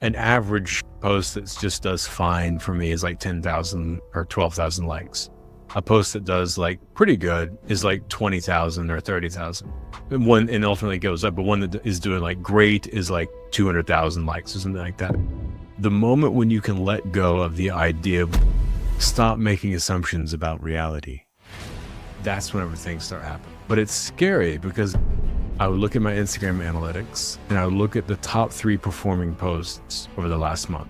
an average post that just does fine for me is like 10,000 or 12,000 likes. A post that does like pretty good is like 20,000 or 30,000. And ultimately goes up, but one that is doing like great is like 200,000 likes or something like that. The moment when you can let go of the idea of stop making assumptions about reality, that's whenever things start happening. But it's scary because I would look at my Instagram analytics and I would look at the top 3 performing posts over the last month.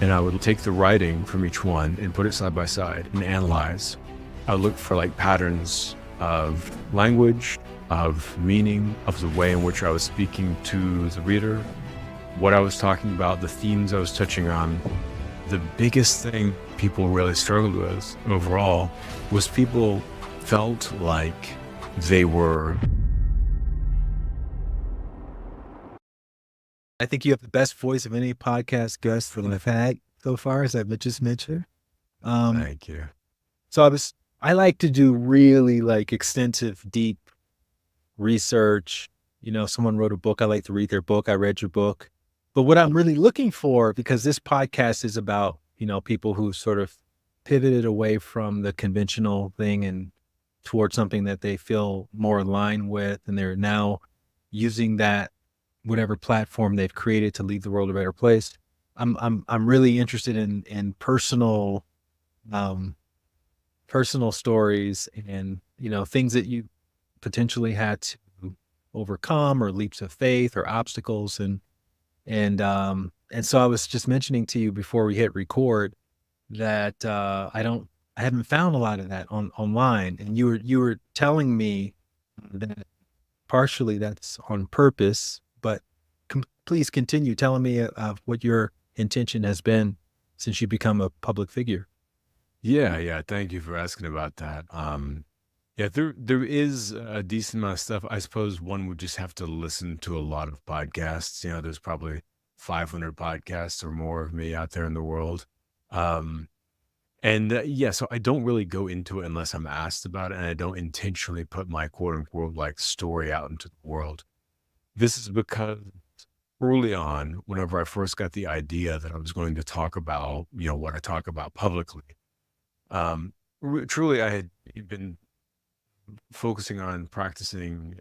And I would take the writing from each one and put it side by side and analyze. I would look for like patterns of language, of meaning, of the way in which I was speaking to the reader, what I was talking about, the themes I was touching on. The biggest thing people really struggled with overall was people felt like they were. I think you have the best voice of any podcast guest that I've had so far, as I've just mentioned. Um, Thank you. so I like to do really like extensive, deep research. Someone wrote a book. I like to read their book. I read your book. But what I'm really looking for, because this podcast is about, people who sort of pivoted away from the conventional thing and towards something that they feel more aligned with, and they're now using that whatever platform they've created to leave the world a better place. I'm really interested in um personal stories and things that you potentially had to overcome, or leaps of faith or obstacles. And so I was just mentioning to you before we hit record that I haven't found a lot of that online. And you were telling me that partially that's on purpose, but please continue telling me of what your intention has been since you become a public figure. Yeah. Thank you for asking about that. Yeah, there is a decent amount of stuff. I suppose one would just have to listen to a lot of podcasts. There's probably 500 podcasts or more of me out there in the world. Um, and yeah, so I don't really go into it unless I'm asked about it, and I don't intentionally put my quote unquote like story out into the world. This is because early on, whenever I first got the idea that I was going to talk about, what I talk about publicly, truly I had been focusing on practicing,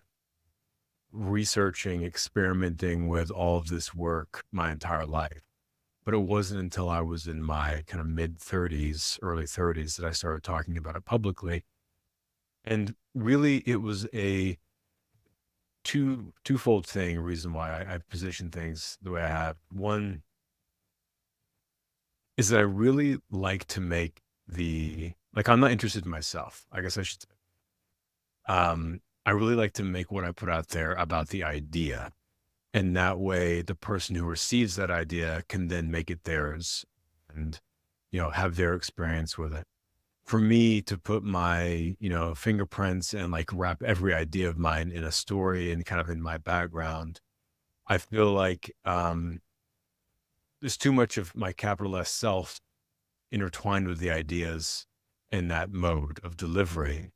researching, experimenting with all of this work my entire life. But it wasn't until I was in my kind of mid 30s, early 30s that I started talking about it publicly. And really, it was a twofold thing, reason why I position things the way I have. One is that I really like to make like, I'm not interested in myself. I guess I should I really like to make what I put out there about the idea. And that way, the person who receives that idea can then make it theirs and, have their experience with it. For me to put my, fingerprints and like wrap every idea of mine in a story and kind of in my background, I feel like there's too much of my capital S self intertwined with the ideas in that mode of delivery.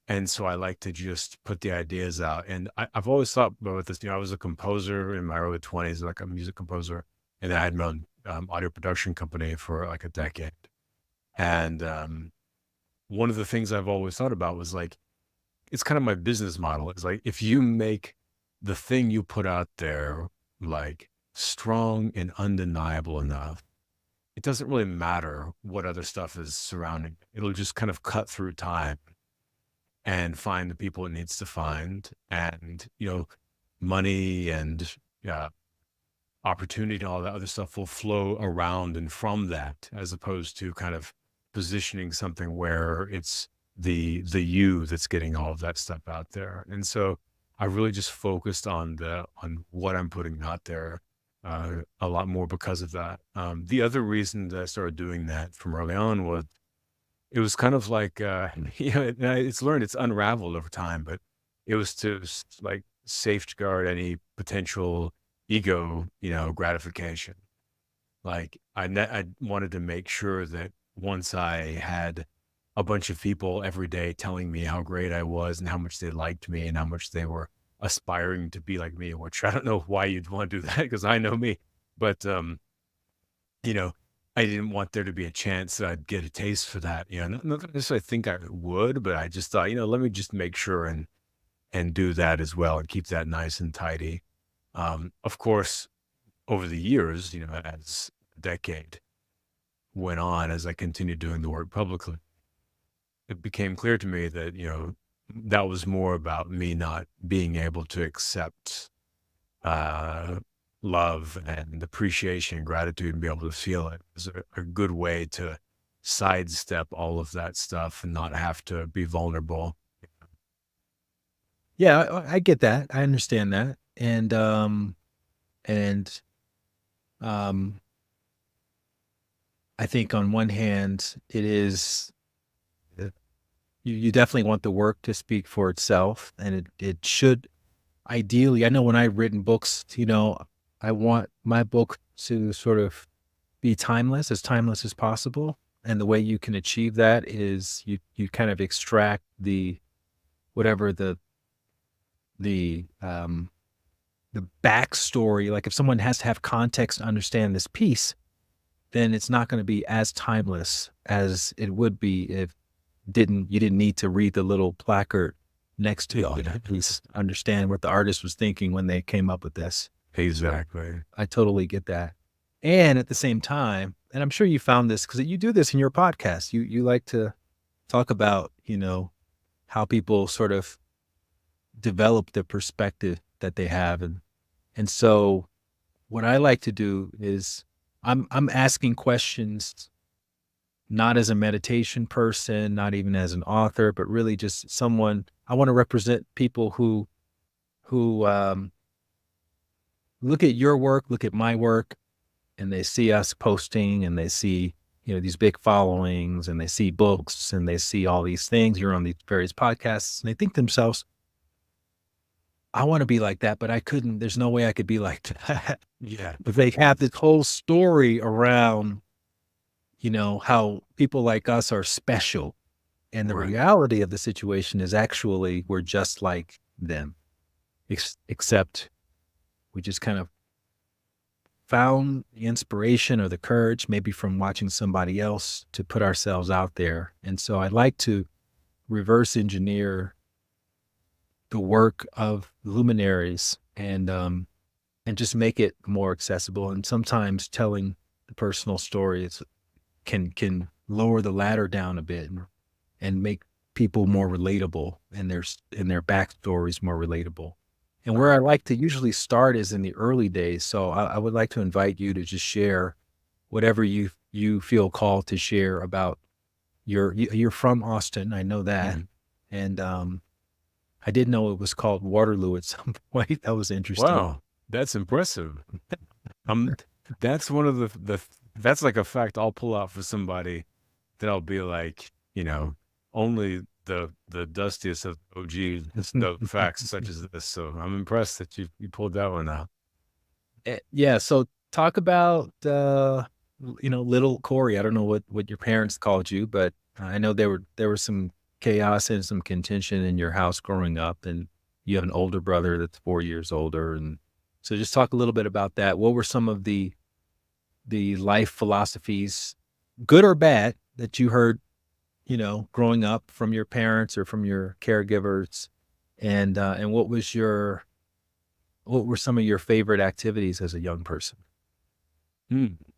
And so I like to just put the ideas out. And I've always thought about this. I was a composer in my early 20s, like a music composer. And then I had my own audio production company for like a decade. And one of the things I've always thought about was like, it's kind of my business model. It's like, if you make the thing you put out there like strong and undeniable enough, it doesn't really matter what other stuff is surrounding it. It'll just kind of cut through time and find the people it needs to find, and money and uh, opportunity and all that other stuff will flow around and from that, as opposed to kind of positioning something where it's the you that's getting all of that stuff out there. And so I really just focused on what I'm putting out there a lot more because of that. The other reason that I started doing that from early on was it was kind of like, it's unraveled over time, but it was to like safeguard any potential ego, gratification. Like I wanted to make sure that once I had a bunch of people every day telling me how great I was and how much they liked me and how much they were aspiring to be like me, which I don't know why you'd want to do that because I know me, but you know, I didn't want there to be a chance that I'd get a taste for that. Not that necessarily think I would, but I just thought, let me just make sure and do that as well and keep that nice and tidy. Of course, over the years, as a decade went on, as I continued doing the work publicly, it became clear to me that, that was more about me not being able to accept uh, love and appreciation and gratitude and be able to feel it is a good way to sidestep all of that stuff and not have to be vulnerable. Yeah, I get that. I understand that. And um I think on one hand it is you definitely want the work to speak for itself, and it should ideally. I know when I've written books, I want my book to sort of be timeless as possible. And the way you can achieve that is you kind of extract whatever the the backstory. Like if someone has to have context to understand this piece, then it's not going to be as timeless as it would be if you didn't need to read the little placard next to it. At least understand what the artist was thinking when they came up with this. Exactly. I totally get that. And at the same time, and I'm sure you found this because you do this in your podcast. You like to talk about, how people sort of develop the perspective that they have. And so what I like to do is I'm asking questions not as a meditation person, not even as an author, but really just someone. I want to represent people who look at your work, look at my work, and they see us posting and they see, these big followings and they see books and they see all these things. You're on these various podcasts and they think to themselves, I want to be like that, but I couldn't. There's no way I could be like that. Yeah. But they have this whole story around, how people like us are special. And the Right. reality of the situation is actually we're just like them, except we just kind of found the inspiration or the courage, maybe from watching somebody else, to put ourselves out there. And so I like to reverse engineer the work of luminaries and just make it more accessible. And sometimes telling the personal stories can lower the ladder down a bit and make people more relatable and their backstories more relatable. And where I like to usually start is in the early days. So I would like to invite you to just share whatever you feel called to share about you're from Austin. I know that. Mhm. And I didn't know it was called Waterloo at some point. That was interesting. Wow, that's impressive. Um, that's one of that's like a fact I'll pull out for somebody that I'll be like, only the dustiest of OGs know facts such as this. So I'm impressed that you pulled that one out. Yeah, so talk about, little Cory. I don't know what your parents called you, but I know there was some chaos and some contention in your house growing up, and you have an older brother that's 4 years older, and so just talk a little bit about that. What were some of the life philosophies, good or bad, that you heard, growing up from your parents or from your caregivers? And what were some of your favorite activities as a young person?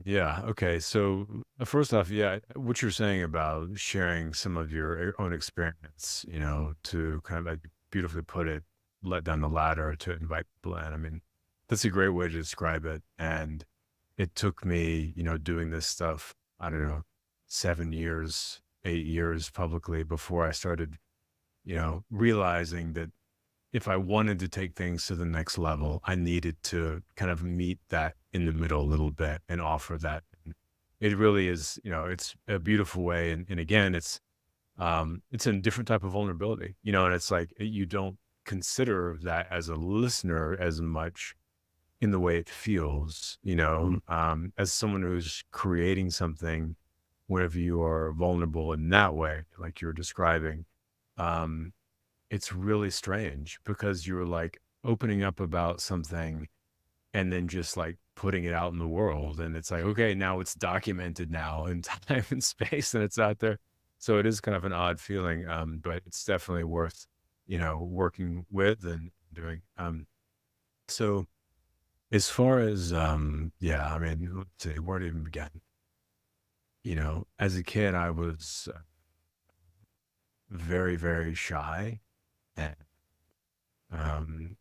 Yeah. Okay. So first off, yeah, what you're saying about sharing some of your own experience, to kind of like beautifully put it, let down the ladder to invite people in. I mean, that's a great way to describe it. And it took me, doing this stuff, I don't know, 7 years, 8 years publicly before I started, realizing that if I wanted to take things to the next level, I needed to kind of meet that in the middle a little bit and offer that. And it really is, it's a beautiful way. And again, it's a different type of vulnerability, and it's like you don't consider that as a listener as much in the way it feels, as someone who's creating something, whenever you are vulnerable in that way, like you're describing. Um, it's really strange because you're like opening up about something and then just like putting it out in the world. And it's like, okay, now it's documented now in time and space and it's out there. So it is kind of an odd feeling, but it's definitely worth, working with and doing. So as far as, yeah, I mean, let's see, where to even begin? As a kid, I was very, very shy and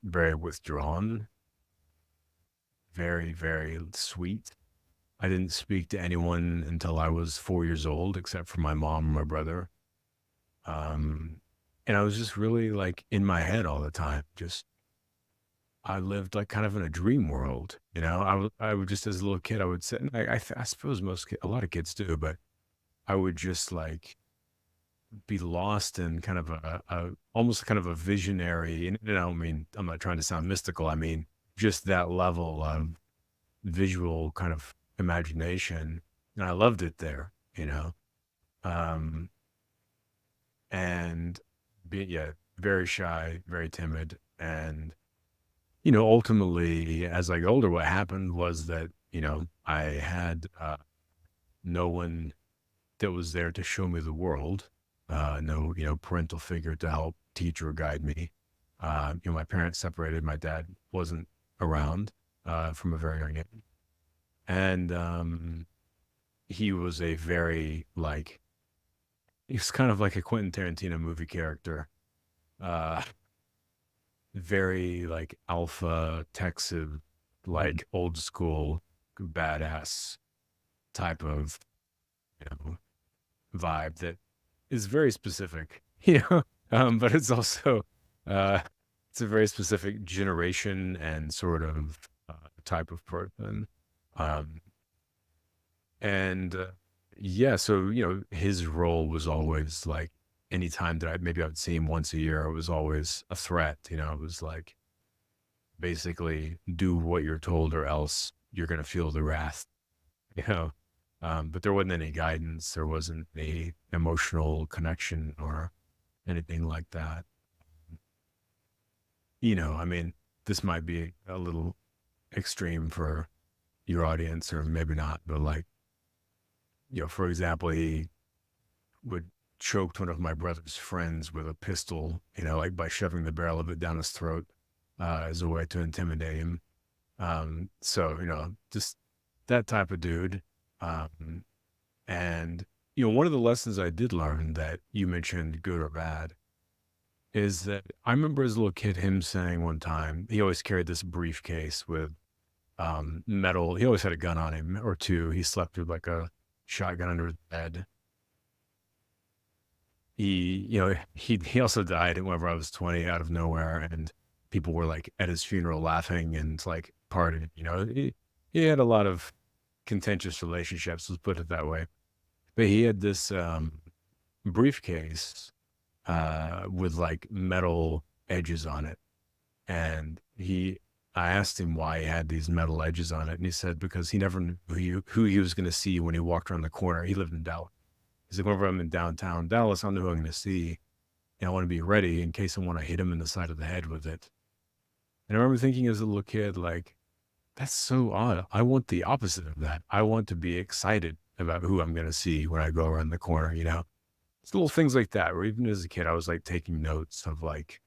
very withdrawn, very, very sweet. I didn't speak to anyone until I was 4 years old, except for my mom and my brother. Um, and I was just really like in my head all the time. Just I lived like kind of in a dream world, I would just as a little kid, I would sit. And I suppose a lot of kids do, but I would just like be lost in kind of a almost kind of a visionary. And I don't mean I'm not trying to sound mystical. I mean just that level of visual kind of imagination, and I loved it there, um, and yeah, very shy, very timid, and ultimately, as I got older, what happened was that I had no one that was there to show me the world, no parental figure to help teach or guide me. My parents separated. My dad wasn't around from a very young age, and he was a very like he's kind of like a Quentin Tarantino movie character. Uh very like alpha Texan, like old school badass type of, you know, vibe that is very specific, but it's also uh it's a very specific generation and sort of type of person. Um And yeah, so his role was always like anytime that I would see him once a year, it was always a threat. It was like basically do what you're told or else you're gonna feel the wrath, you know. But there wasn't any guidance, there wasn't any emotional connection or anything like that. I mean, this might be a little extreme for your audience or maybe not, but like, for example, he would choked one of my brother's friends with a pistol, like by shoving the barrel of it down his throat as a way to intimidate him. So, just that type of dude. Um, and, one of the lessons I did learn that you mentioned, good or bad, is that I remember as a little kid, him saying one time, he always carried this briefcase with metal. He always had a gun on him or two. He slept with like a shotgun under his bed. He also died whenever I was 20 out of nowhere, and people were like at his funeral laughing and like partying. He had a lot of contentious relationships, let's put it that way. But he had this briefcase with like metal edges on it, and I asked him why he had these metal edges on it, and he said because he never knew who he was going to see when he walked around the corner. He lived in Dallas. He's like, whenever I'm in downtown Dallas, I don't know who I'm going to see. And I want to be ready in case I want to hit him in the side of the head with it. And I remember thinking as a little kid, like, that's so odd. I want the opposite of that. I want to be excited about who I'm going to see when I go around the corner. It's little things like that, where even as a kid, I was like taking notes of like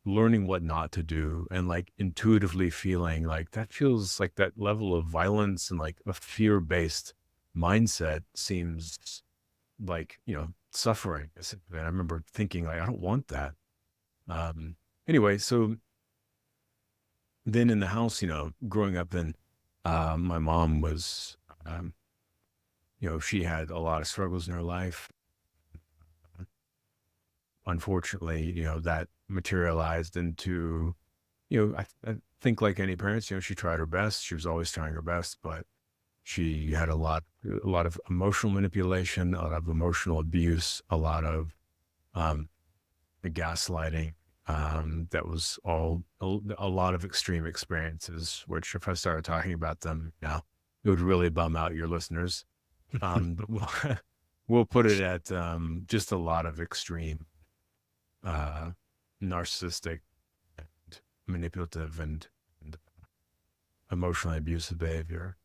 learning what not to do and like intuitively feeling like that feels like that level of violence and like a fear based mindset seems like suffering. And I remember thinking like I don't want that. um anyway, so then in the house, growing up, then my mom was um she had a lot of struggles in her life. Unfortunately, that materialized into, I think like any parents, she tried her best. She was always trying her best, but she had a lot of emotional manipulation, a lot of emotional abuse, a lot of um the gaslighting. That was all a lot of extreme experiences, which if I started talking about them now, it would really bum out your listeners. But we'll put it at just a lot of extreme, uh, narcissistic, and manipulative, and emotionally abusive behavior.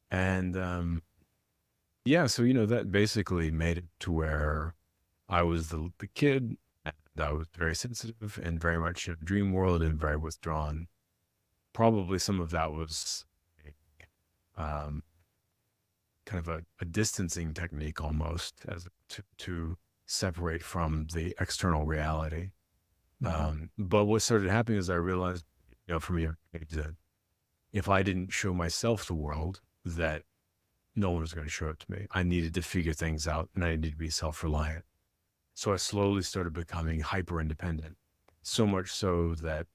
And yeah, so that basically made it to where I was the kid, and I was very sensitive and very much in a dream world and very withdrawn. Probably some of that was um, kind of a distancing technique almost as to separate from the external reality. Mhm. But what started happening is I realized, from a young age that if I didn't show myself the world, that no one was going to show it to me. I needed to figure things out and I needed to be self-reliant. So I slowly started becoming hyper independent, so much so that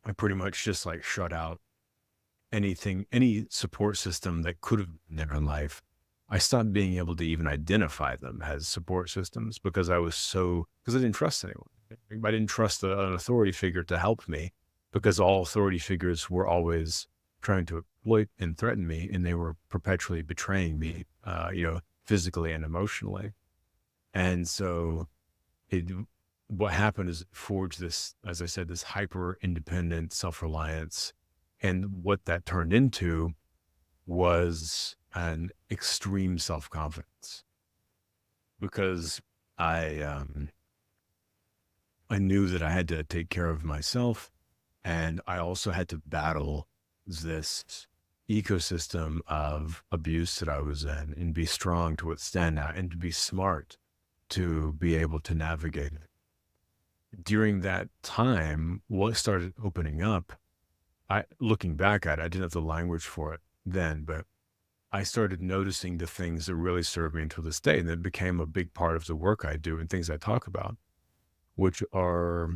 I pretty much just like shut out any support system that could have been there in life. I stopped being able to even identify them as support systems because because I didn't trust anyone. I didn't trust an authority figure to help me because all authority figures were always trying to exploit and threaten me, and they were perpetually betraying me, physically and emotionally. And so it what happened is it forged this, as I said, this hyper independent self-reliance. And what that turned into was an extreme self-confidence because I I knew that I had to take care of myself, and I also had to battle this ecosystem of abuse that I was in and be strong to withstand that and to be smart to be able to navigate it. During that time, what started opening up, looking back at it, I didn't have the language for it then, but I started noticing the things that really serve me until this day. And it became a big part of the work I do and things I talk about, which are,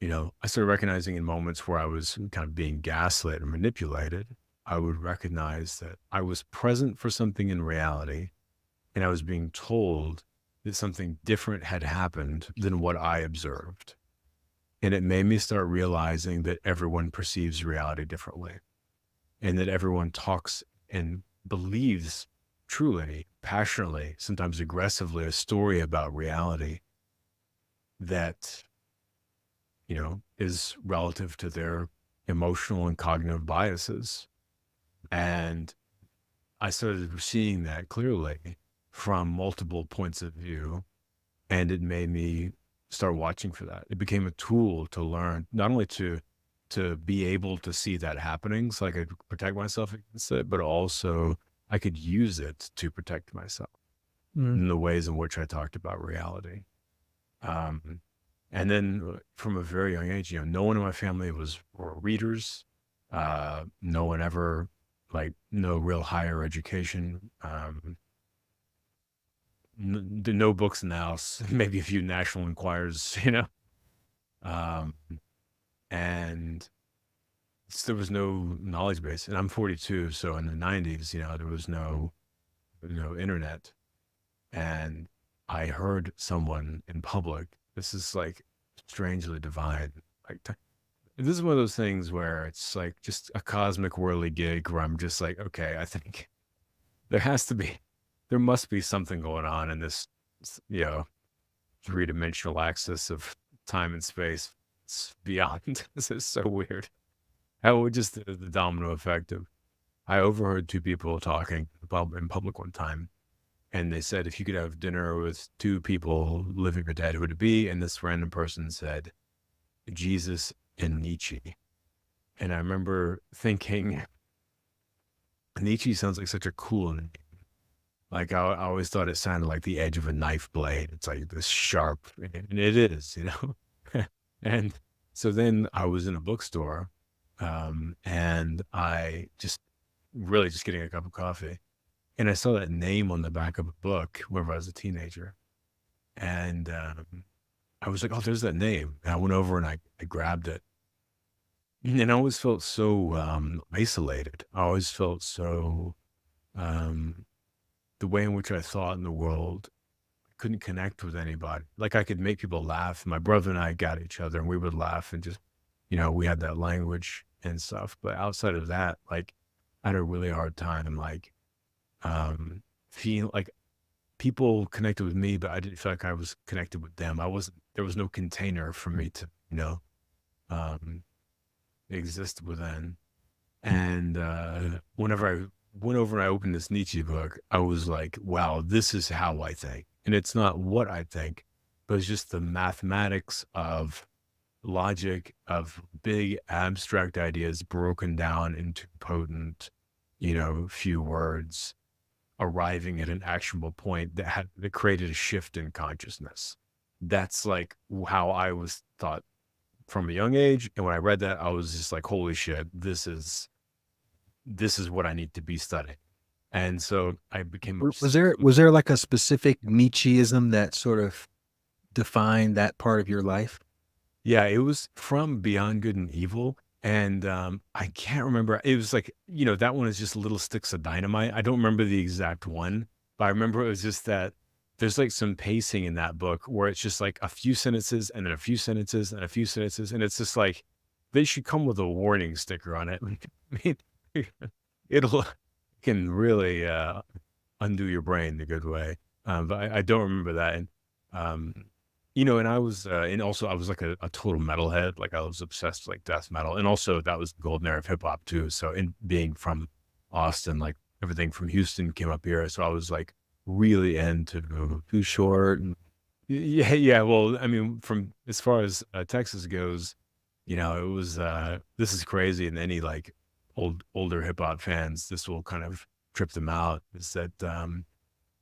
I started recognizing in moments where I was kind of being gaslit or manipulated, I would recognize that I was present for something in reality and I was being told that something different had happened than what I observed. And it made me start realizing that everyone perceives reality differently and that everyone talks and believes truly, passionately, sometimes aggressively, a story about reality that, is relative to their emotional and cognitive biases. And I started seeing that clearly from multiple points of view. And it made me start watching for that. It became a tool to learn, not only to be able to see that happening so I could protect myself against it, but also I could use it to protect myself Mhm. in the ways in which I talked about reality. Um, and then from a very young age, no one in my family were readers. No one ever no real higher education. No books in the house, maybe a few National Enquirers, um, and there was no knowledge base. And I'm 42, so in the 90s, there was no internet. And I heard someone in public. This is like strangely divine. Like this is one of those things where it's like just a cosmic whirly gig where I'm just like, okay, I think there has to be, there must be something going on in this, you know, three-dimensional axis of time and space. It's beyond. This is so weird. How would just the domino effect of I overheard two people talking in public one time, and they said if you could have dinner with two people, living or dead, who would it be? And this random person said Jesus and Nietzsche. And I remember thinking Nietzsche sounds like such a cool name. Like I always thought it sounded like the edge of a knife blade. It's like this sharp, and it is. And so then I was in a bookstore, and I just really just getting a cup of coffee, and I saw that name on the back of a book whenever I was a teenager, and I was like, "Oh, there's that name." And I went over and I grabbed it, and I always felt so isolated. I always felt so um, the way in which I thought in the world couldn't connect with anybody. Like I could make people laugh. My brother and I got each other and we would laugh and just, we had that language and stuff. But outside of that, like I had a really hard time feeling like people connected with me, but I didn't feel like I was connected with them. There was no container for me to, um exist within. And whenever I went over and I opened this Nietzsche book, I was like, wow, this is how I think. And it's not what I think, but it's just the mathematics of logic of big abstract ideas broken down into potent, few words, arriving at an actionable point that created a shift in consciousness. That's like how I was thought from a young age. And when I read that, I was just like, holy shit, this is what I need to be studying. And so I became Was obsessed there with. like a specific Nietzscheism that sort of defined that part of your life? Yeah, it was from Beyond Good and Evil, and, I can't remember, it was like, that one is just little sticks of dynamite. I don't remember the exact one, but I remember it was just that there's, like, some pacing in that book where it's just, like, a few sentences and then a few sentences and a few sentences, and it's just like, they should come with a warning sticker on it. Like, I mean, it'll can really, undo your brain in a good way. But I don't remember that. And, um, and I was, and also I was like a total metalhead. Like I was obsessed with like death metal. And also that was the golden era of hip hop too. So in being from Austin, like everything from Houston came up here. So I was like really into Too Short. And yeah, yeah. Well, I mean, from as far as Texas goes, it was, this is crazy. And any like older hip hop fans, this will kind of trip them out is that,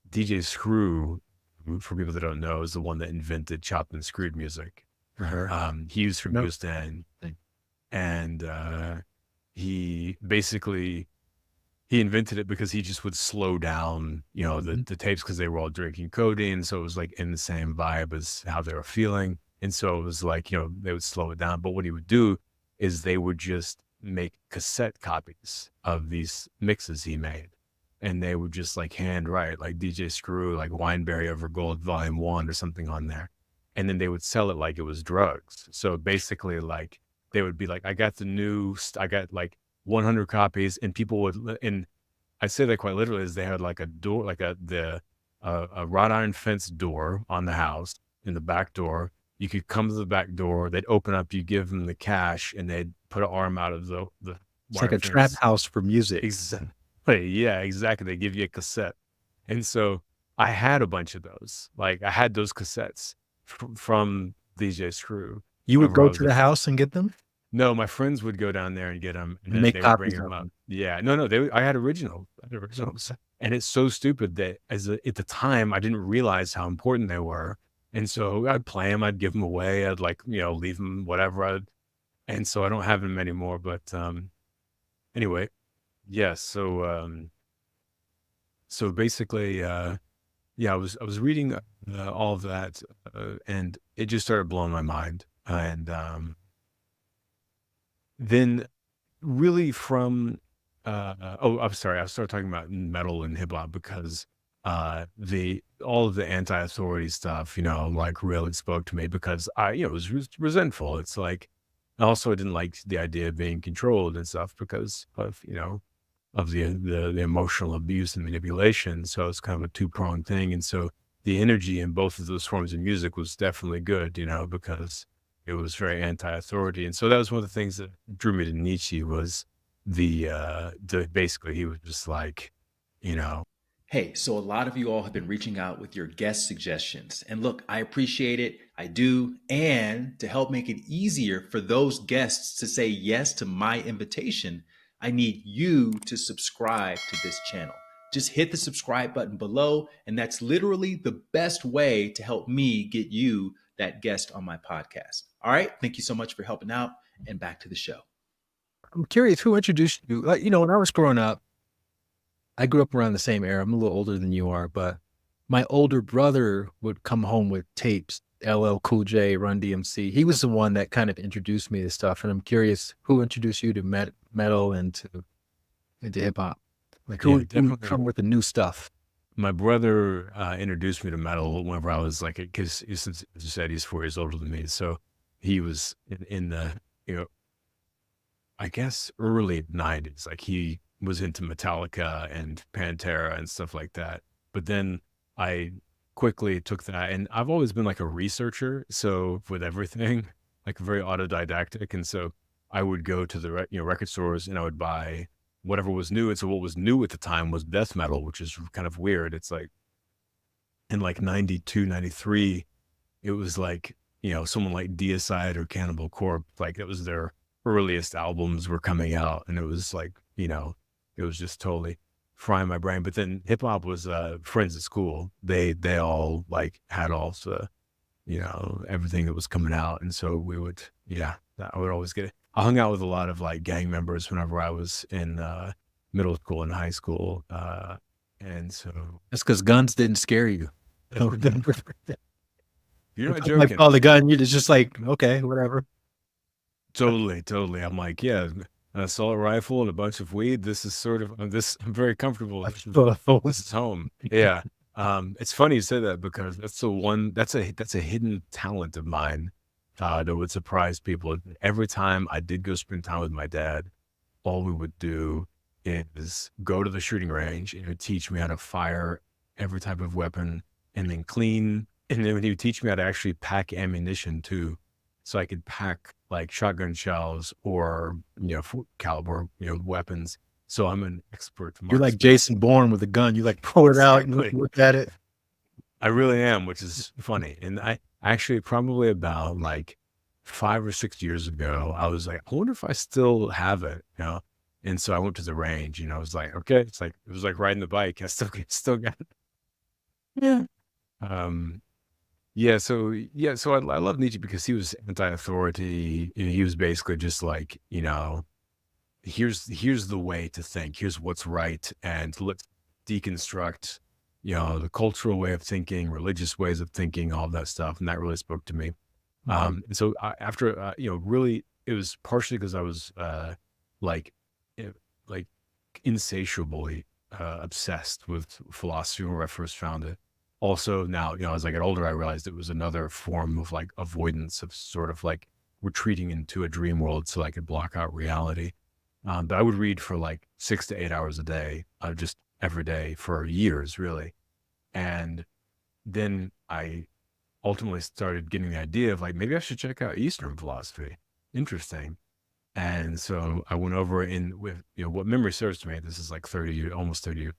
DJ Screw, for people that don't know, is the one that invented chopped and screwed music. Uh-huh. He was from No. Houston, and he basically he invented it because he just would slow down, the Mhm. the tapes because they were all drinking codeine, so it was like in the same vibe as how they were feeling, and so it was like they would slow it down. But what he would do is they would just make cassette copies of these mixes he made, and they would just like handwrite like DJ Screw, like Wineberry over Gold Volume One or something on there, and then they would sell it like it was drugs. So basically, like they would be like, I got like 100 copies, and people would and I say that quite literally, is they had like a door, like a wrought iron fence door on the house, in the back door. You could come to the back door, they'd open up, you give them the cash, and they'd put an arm out of the It's like wire a trap fence. house for music. Exactly, yeah, exactly. They give you a cassette, and so I had a bunch of those. Like I had those cassettes from DJ Screw You would whenever I go was to a the house and get them no, my friends would go down there and get them, and and then make they would bring copies them of up. them. Yeah, no, I had originals, and it's so stupid that at the time, I didn't realize how important they were, and so I'd play them, 'em, I'd give them away, I'd, like, leave them, whatever, and so I don't have them anymore, but, anyway, yeah, so basically, yeah, I was reading, all of that, and it just started blowing my mind, and, then really from, oh, I'm sorry, I started talking about metal and hip hop because, the all of the anti-authority stuff, like really spoke to me because I, was resentful. It's like, also I didn't like the idea of being controlled and stuff because of, of the emotional abuse and manipulation. So it's kind of a two-pronged thing. And so the energy in both of those forms of music was definitely good, because it was very anti-authority. And so that was one of the things that drew me to Nietzsche was the basically he was just like, you know, Hey, so a lot of you all have been reaching out with your guest suggestions. And look, I appreciate it. I do. And to help make it easier for those guests to say yes to my invitation, I need you to subscribe to this channel. Just hit the subscribe button below. And that's literally the best way to help me get you that guest on my podcast. All right. Thank you so much for helping out. And back to the show. I'm curious who introduced you? Like, when I was growing up, I grew up around the same era. I'm a little older than you are, but my older brother would come home with tapes, LL Cool J, Run DMC. He was the one that kind of introduced me to stuff, and I'm curious who introduced you to metal and into hip hop. Like yeah, who definitely. come with the new stuff? My brother introduced me to metal whenever I was like, because since as you said, he's 4 years older than me, so he was in the you know I guess early '90s. Like he was into Metallica and Pantera and stuff like that. But then I quickly took that, and I've always been like a researcher, so with everything, like very autodidactic, and so I would go to the record stores and I would buy whatever was new. And so what was new at the time was death metal, which is kind of weird. It's like in like 92, 93, it was like, someone like Deicide or Cannibal Corpse, like it was their earliest albums were coming out. And it was like, it was just totally frying my brain. But then hip hop was friends at school. They all like had all the, everything that was coming out. And so we would, I would always get it. I hung out with a lot of like gang members whenever I was in middle school and high school. And so That's because guns didn't scare you. you're not Like joking. all the gun, it's just like, okay, whatever. Totally, totally. I'm like, yeah, an assault rifle and a bunch of weed. This is sort of I'm very comfortable. This is home. Yeah. It's funny you say that because that's the one that's a hidden talent of mine that would surprise people. Every time I did go spend time with my dad, all we would do is go to the shooting range and he would teach me how to fire every type of weapon and then clean. And then he would teach me how to actually pack ammunition too. So I could pack like shotgun shells or, caliber, weapons. So I'm an expert You're like marksman. Jason Bourne with a gun. You like pull it out and Exactly. look at it. I really am, which is funny. And I actually probably about like 5 or 6 years ago, I was like, I wonder if I still have it. And so I went to the range, I was like, okay, it was like riding the bike. I still got it. Yeah. Um, so I love Nietzsche because he was anti-authority. He was basically just like, here's the way to think. Here's what's right, and let's deconstruct, the cultural way of thinking, religious ways of thinking, all that stuff. And that really spoke to me. And so after, really, it was partially because I was like, eh, like insatiably obsessed with philosophy when I first found it. Also, now, as I get older, I realized it was another form of like avoidance of sort of like retreating into a dream world so I could block out reality. But I would read for like 6 to 8 hours a day, just every day for years, really. And then I ultimately started getting the idea of like, maybe I should check out Eastern philosophy. Interesting. And so I went over in with, what memory serves to me. This is like 30, almost 30 years.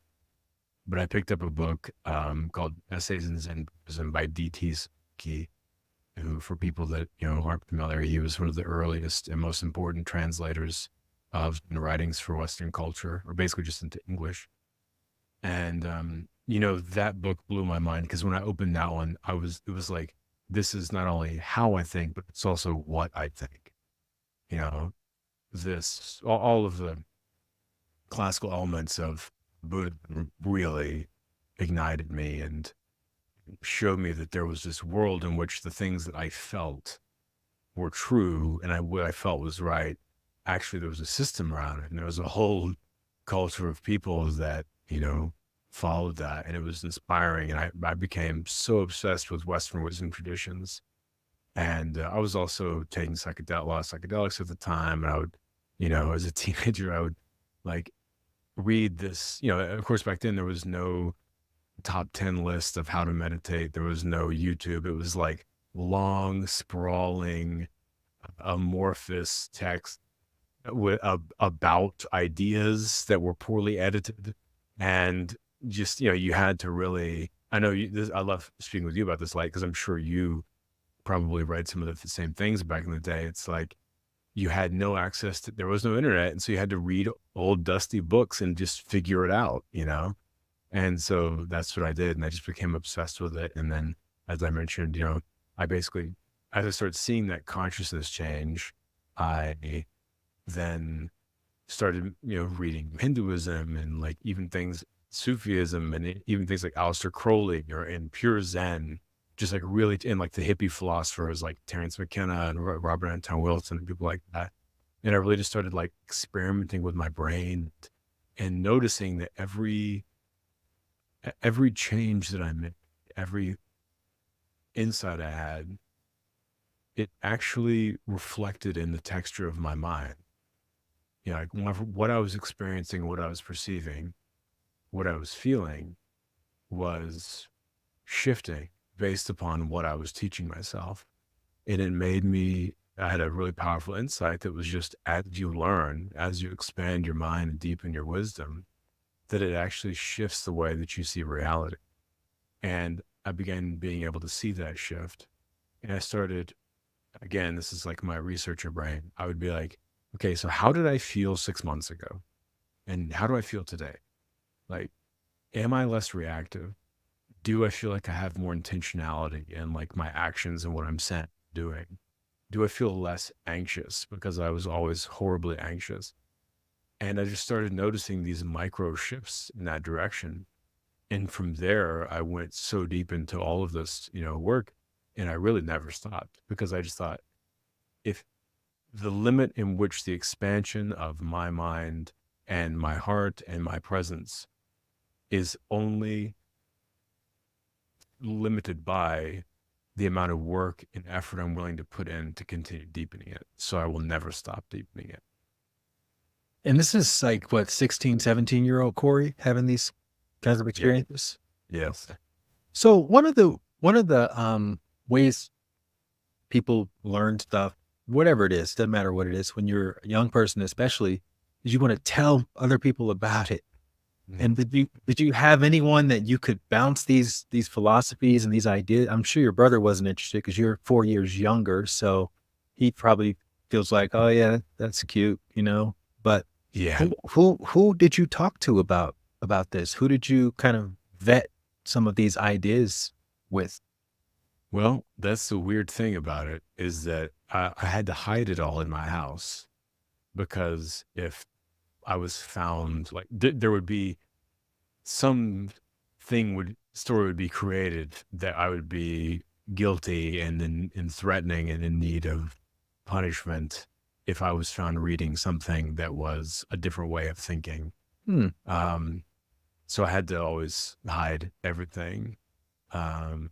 But I picked up a book called Essays in Zen Buddhism by D.T. Key, who, for people that, aren't familiar, he was one of the earliest and most important translators of writings for Western culture, or basically just into English. And, that book blew my mind because when I opened that one, it was like, this is not only how I think, but it's also what I think. You know, all of the classical elements of Buddhism really ignited me and showed me that there was this world in which the things that I felt were true and what I felt was right. Actually, there was a system around it, and there was a whole culture of people that followed that, and it was inspiring. And I became so obsessed with Western wisdom traditions. And I was also taking a lot of psychedelics at the time, and I would, as a teenager, I would like read this. Of course, back then there was no top 10 list of how to meditate. There was no YouTube. It was like long, sprawling, amorphous text about ideas that were poorly edited. And just, you had to really, I know I love speaking with you about this, like, because I'm sure you probably read some of the same things back in the day. It's like you had no access to, there was no internet. And so you had to read old dusty books and just figure it out. And so that's what I did. And I just became obsessed with it. And then, as I mentioned, I basically, as I started seeing that consciousness change, I then started, reading Hinduism and like even things, Sufism, and even things like Aleister Crowley or in pure Zen, just like really in like the hippie philosophers like Terence McKenna and Robert Anton Wilson and people like that. And I really just started like experimenting with my brain and noticing that every change that I made, every insight I had, it actually reflected in the texture of my mind. Like what I was experiencing, what I was perceiving, what I was feeling was shifting based upon what I was teaching myself. And it made me I had a really powerful insight that was just as you learn, as you expand your mind and deepen your wisdom, that it actually shifts the way that you see reality. And I began being able to see that shift. And I started, again, this is like my researcher brain. I would be like, okay, so how did I feel 6 months ago? And how do I feel today? Like, am I less reactive? Do I feel like I have more intentionality in like my actions and what I'm saying, doing? Do I feel less anxious because I was always horribly anxious? And I just started noticing these micro shifts in that direction. And from there, I went so deep into all of this, work, and I really never stopped because I just thought if the limit in which the expansion of my mind and my heart and my presence is only limited by the amount of work and effort I'm willing to put in to continue deepening it. So I will never stop deepening it. And this is like what, 16, 17-year-old Cory having these kinds of Yeah. experiences? Yes. So one of the ways people learn stuff, whatever it is, doesn't matter what it is, when you're a young person especially, is you want to tell other people about it. Mm. And did you have anyone that you could bounce these philosophies and these ideas? I'm sure your brother wasn't interested because you're 4 years younger, so he probably feels like, oh yeah, that's cute, But Yeah. who did you talk to about this? Who did you kind of vet some of these ideas with? Well, that's the weird thing about it is that I had to hide it all in my house because if I was found, like there would be some story would be created that I would be guilty and in threatening and in need of punishment if I was found reading something that was a different way of thinking. Hmm. Um, so I had to always hide everything. Um,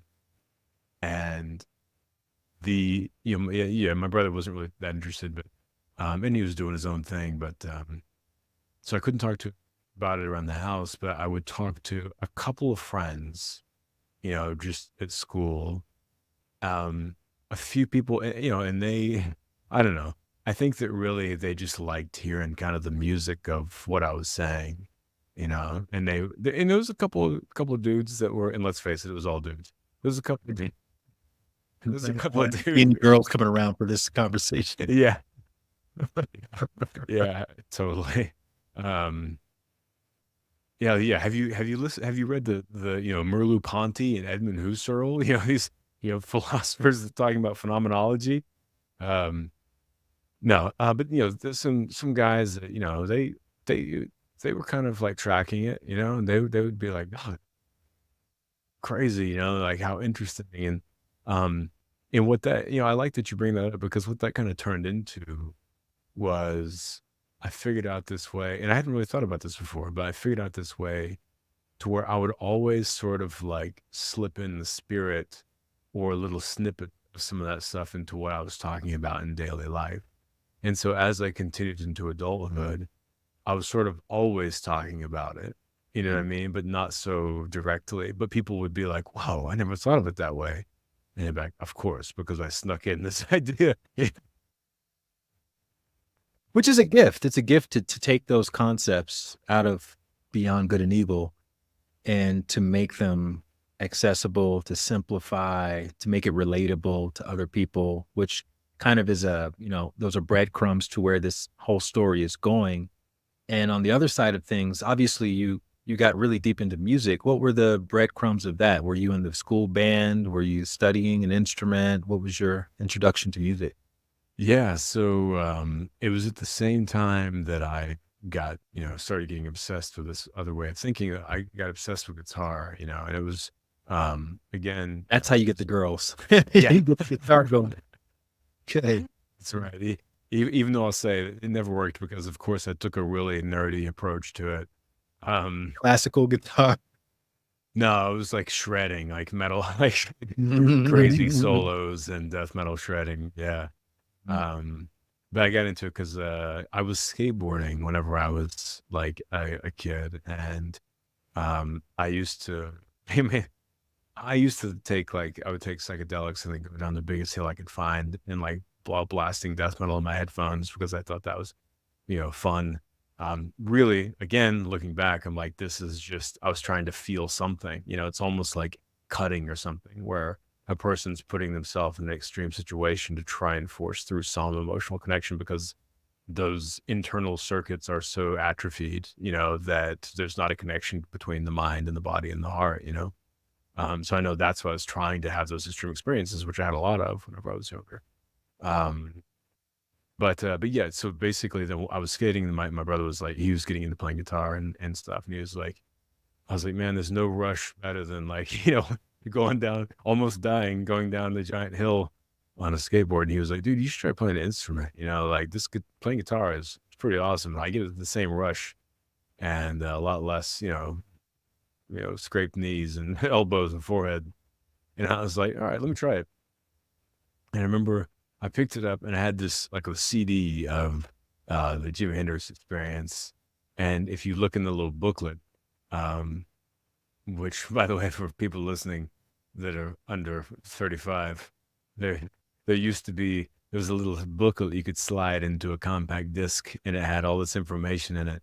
and yeah, my brother wasn't really that interested, but and he was doing his own thing, but so I couldn't talk to about it around the house, but I would talk to a couple of friends, just at school. Um, a few people, and they, I don't know. I think that really they just liked hearing kind of the music of what I was saying, and and there was a couple of dudes that were, and let's face it, it was all dudes. There was a couple, there's a couple of dudes. And girls coming around for this conversation. Yeah, yeah, totally. Um, Yeah, yeah. Have you read the Merleau-Ponty and Edmund Husserl? These philosophers that talking about phenomenology. Um, no, but there's some guys that they they were kind of like tracking it, and they would be like, oh, crazy, like how interesting um and what that I like that you bring that up because what that kind of turned into was I figured out this way, and I hadn't really thought about this before, but I figured out this way to where I would always sort of like slip in the spirit or a little snippet of some of that stuff into what I was talking about in daily life. And so as I continued into adulthood, I was sort of always talking about it. You know what I mean? But not so directly. But people would be like, wow, I never thought of it that way. And they'd be like, of course, because I snuck in this idea. Which is a gift. It's a gift to take those concepts out of Beyond Good and Evil and to make them accessible, to simplify, to make it relatable to other people, which kind of is those are breadcrumbs to where this whole story is going. And on the other side of things, obviously you got really deep into music. What were the breadcrumbs of that? Were you in the school band? Were you studying an instrument? What was your introduction to music? Yeah, so it was at the same time that I got, started getting obsessed with this other way of thinking. That I got obsessed with guitar, and it was again, That's how you get the girls. yeah, You get the guitar going. Okay. that's right. Even though I'll say it never worked because, of course, I took a really nerdy approach to it. Um, Classical guitar. no, it was like shredding, like metal, like crazy solos and death metal shredding. Yeah. Um, but I got into it because I was skateboarding whenever I was like a kid, and I used to, I mean, I used to take like I would take psychedelics and then go down the biggest hill I could find and like while blasting death metal in my headphones because I thought that was, fun. Really, again, looking back, I'm like, this is just, I was trying to feel something. It's almost like cutting or something where a person's putting themselves in an extreme situation to try and force through some emotional connection because those internal circuits are so atrophied, that there's not a connection between the mind and the body and the heart. So I know that's why I was trying to have those extreme experiences, which I had a lot of whenever I was younger. Um, but yeah, so basically, then I was skating, and my brother was like, he was getting into playing guitar and stuff, and he was like, I was like, man, there's no rush better than like, going down, almost dying, going down the giant hill on a skateboard. And he was like, dude, you should try playing an instrument. Like playing guitar is pretty awesome. I get the same rush and a lot less, scraped knees and elbows and forehead. And I was like, all right, let me try it. And I remember I picked it up and I had this like a CD of the Jimi Hendrix Experience. And if you look in the little booklet, um, which by the way, for people listening that are under 35, there there was a little booklet you could slide into a compact disc and it had all this information in it.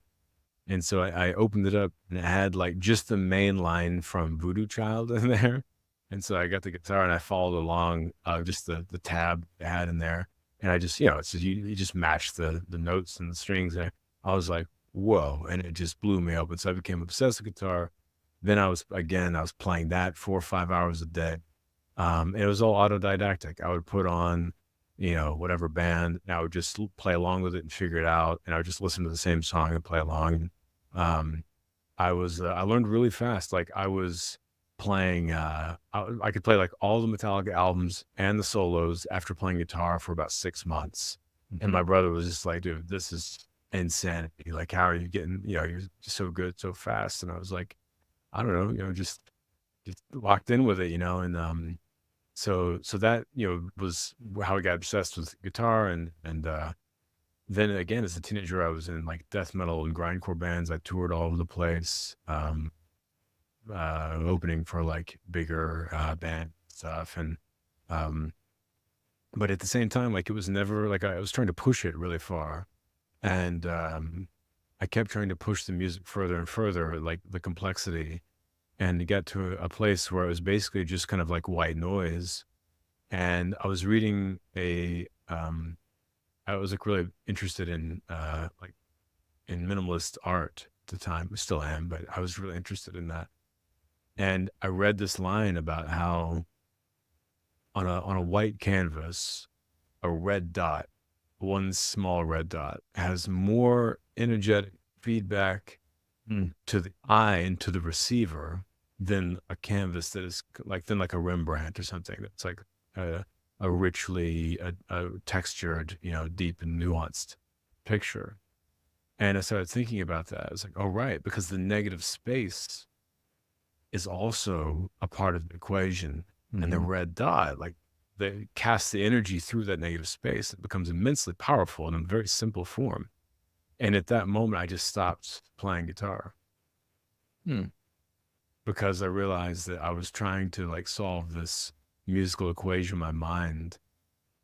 And so I opened it up and it had like just the main line from Voodoo Child in there. And so I got the guitar and I followed along just the tab it had in there. And I just, it's just, you just match the notes and the strings. And I was like, whoa. And it just blew me open. So I became obsessed with guitar. Then I was playing that 4 or 5 hours a day. It was all autodidactic. I would put on, whatever band, and I would just play along with it and figure it out. And I would just listen to the same song and play along. Um, I learned really fast. Like I was playing, I could play like all the Metallica albums and the solos after playing guitar for about 6 months. And my brother was just like, dude, this is insanity. Like, how are you getting, you're just so good so fast. And I was like, I don't know, just locked in with it, and so that was how I got obsessed with guitar, and then again as a teenager I was in like death metal and grindcore bands. I toured all over the place, opening for like bigger band stuff, and um, but at the same time, like it was never like I was trying to push it really far, and I kept trying to push the music further and further, like the complexity, and to get to a place where it was basically just kind of like white noise. And I was reading I was like really interested in like in minimalist art at the time. I still am, but I was really interested in that. And I read this line about how on a white canvas, a red dot, one small red dot, has more energetic feedback to the eye and to the receiver than a canvas that is than like a Rembrandt or something that's like a richly a textured, deep and nuanced picture. And I started thinking about that. I was like, oh, right, because the negative space is also a part of the equation. And the red dot, like they cast the energy through that negative space. It becomes immensely powerful in a very simple form. And at that moment, I just stopped playing guitar because I realized that I was trying to like solve this musical equation in my mind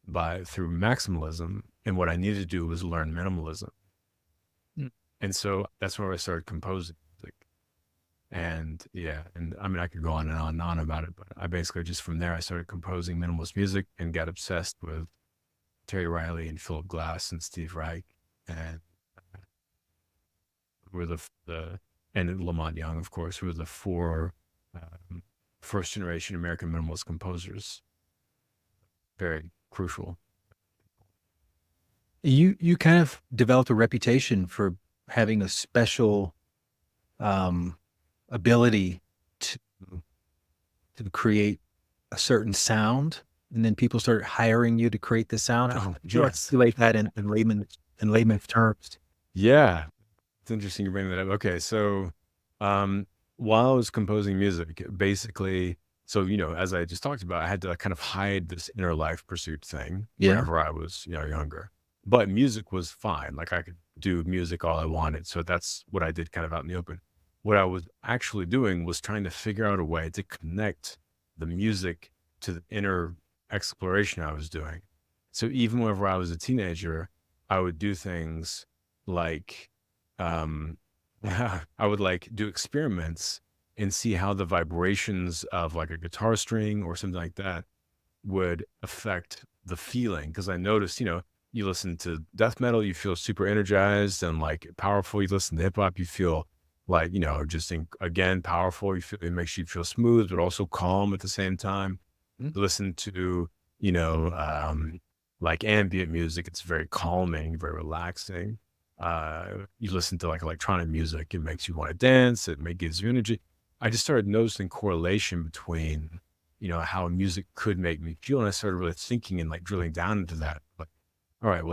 through maximalism. And what I needed to do was learn minimalism. And so that's where I started composing music. And yeah, and I mean, I could go on and on and on about it, but I basically just from there, I started composing minimalist music and got obsessed with Terry Riley and Philip Glass and Steve Reich, and were and Lamont Young, of course, were the four first generation American minimalist composers. Very crucial. You kind of developed a reputation for having a special ability to create a certain sound, and then people started hiring you to create the sound. How did you articulate that in layman's terms? Yeah, it's interesting you bring that up. Okay, so while I was composing music, basically, so as I just talked about, I had to kind of hide this inner life pursuit thing whenever I was younger. But music was fine. Like I could do music all I wanted. So that's what I did kind of out in the open. What I was actually doing was trying to figure out a way to connect the music to the inner exploration I was doing. So even whenever I was a teenager, I would do things like, um, I would like do experiments and see how the vibrations of like a guitar string or something like that would affect the feeling. Cause I noticed, you listen to death metal, you feel super energized and like powerful. You listen to hip hop, you feel like, again, powerful. It makes you feel smooth, but also calm at the same time. Mm. Listen to, you know, um, like ambient music, it's very calming, very relaxing. You listen to like electronic music, it makes you want to dance, gives you energy. I just started noticing correlation between, how music could make me feel. And I started really thinking and like drilling down into that. Like, all right,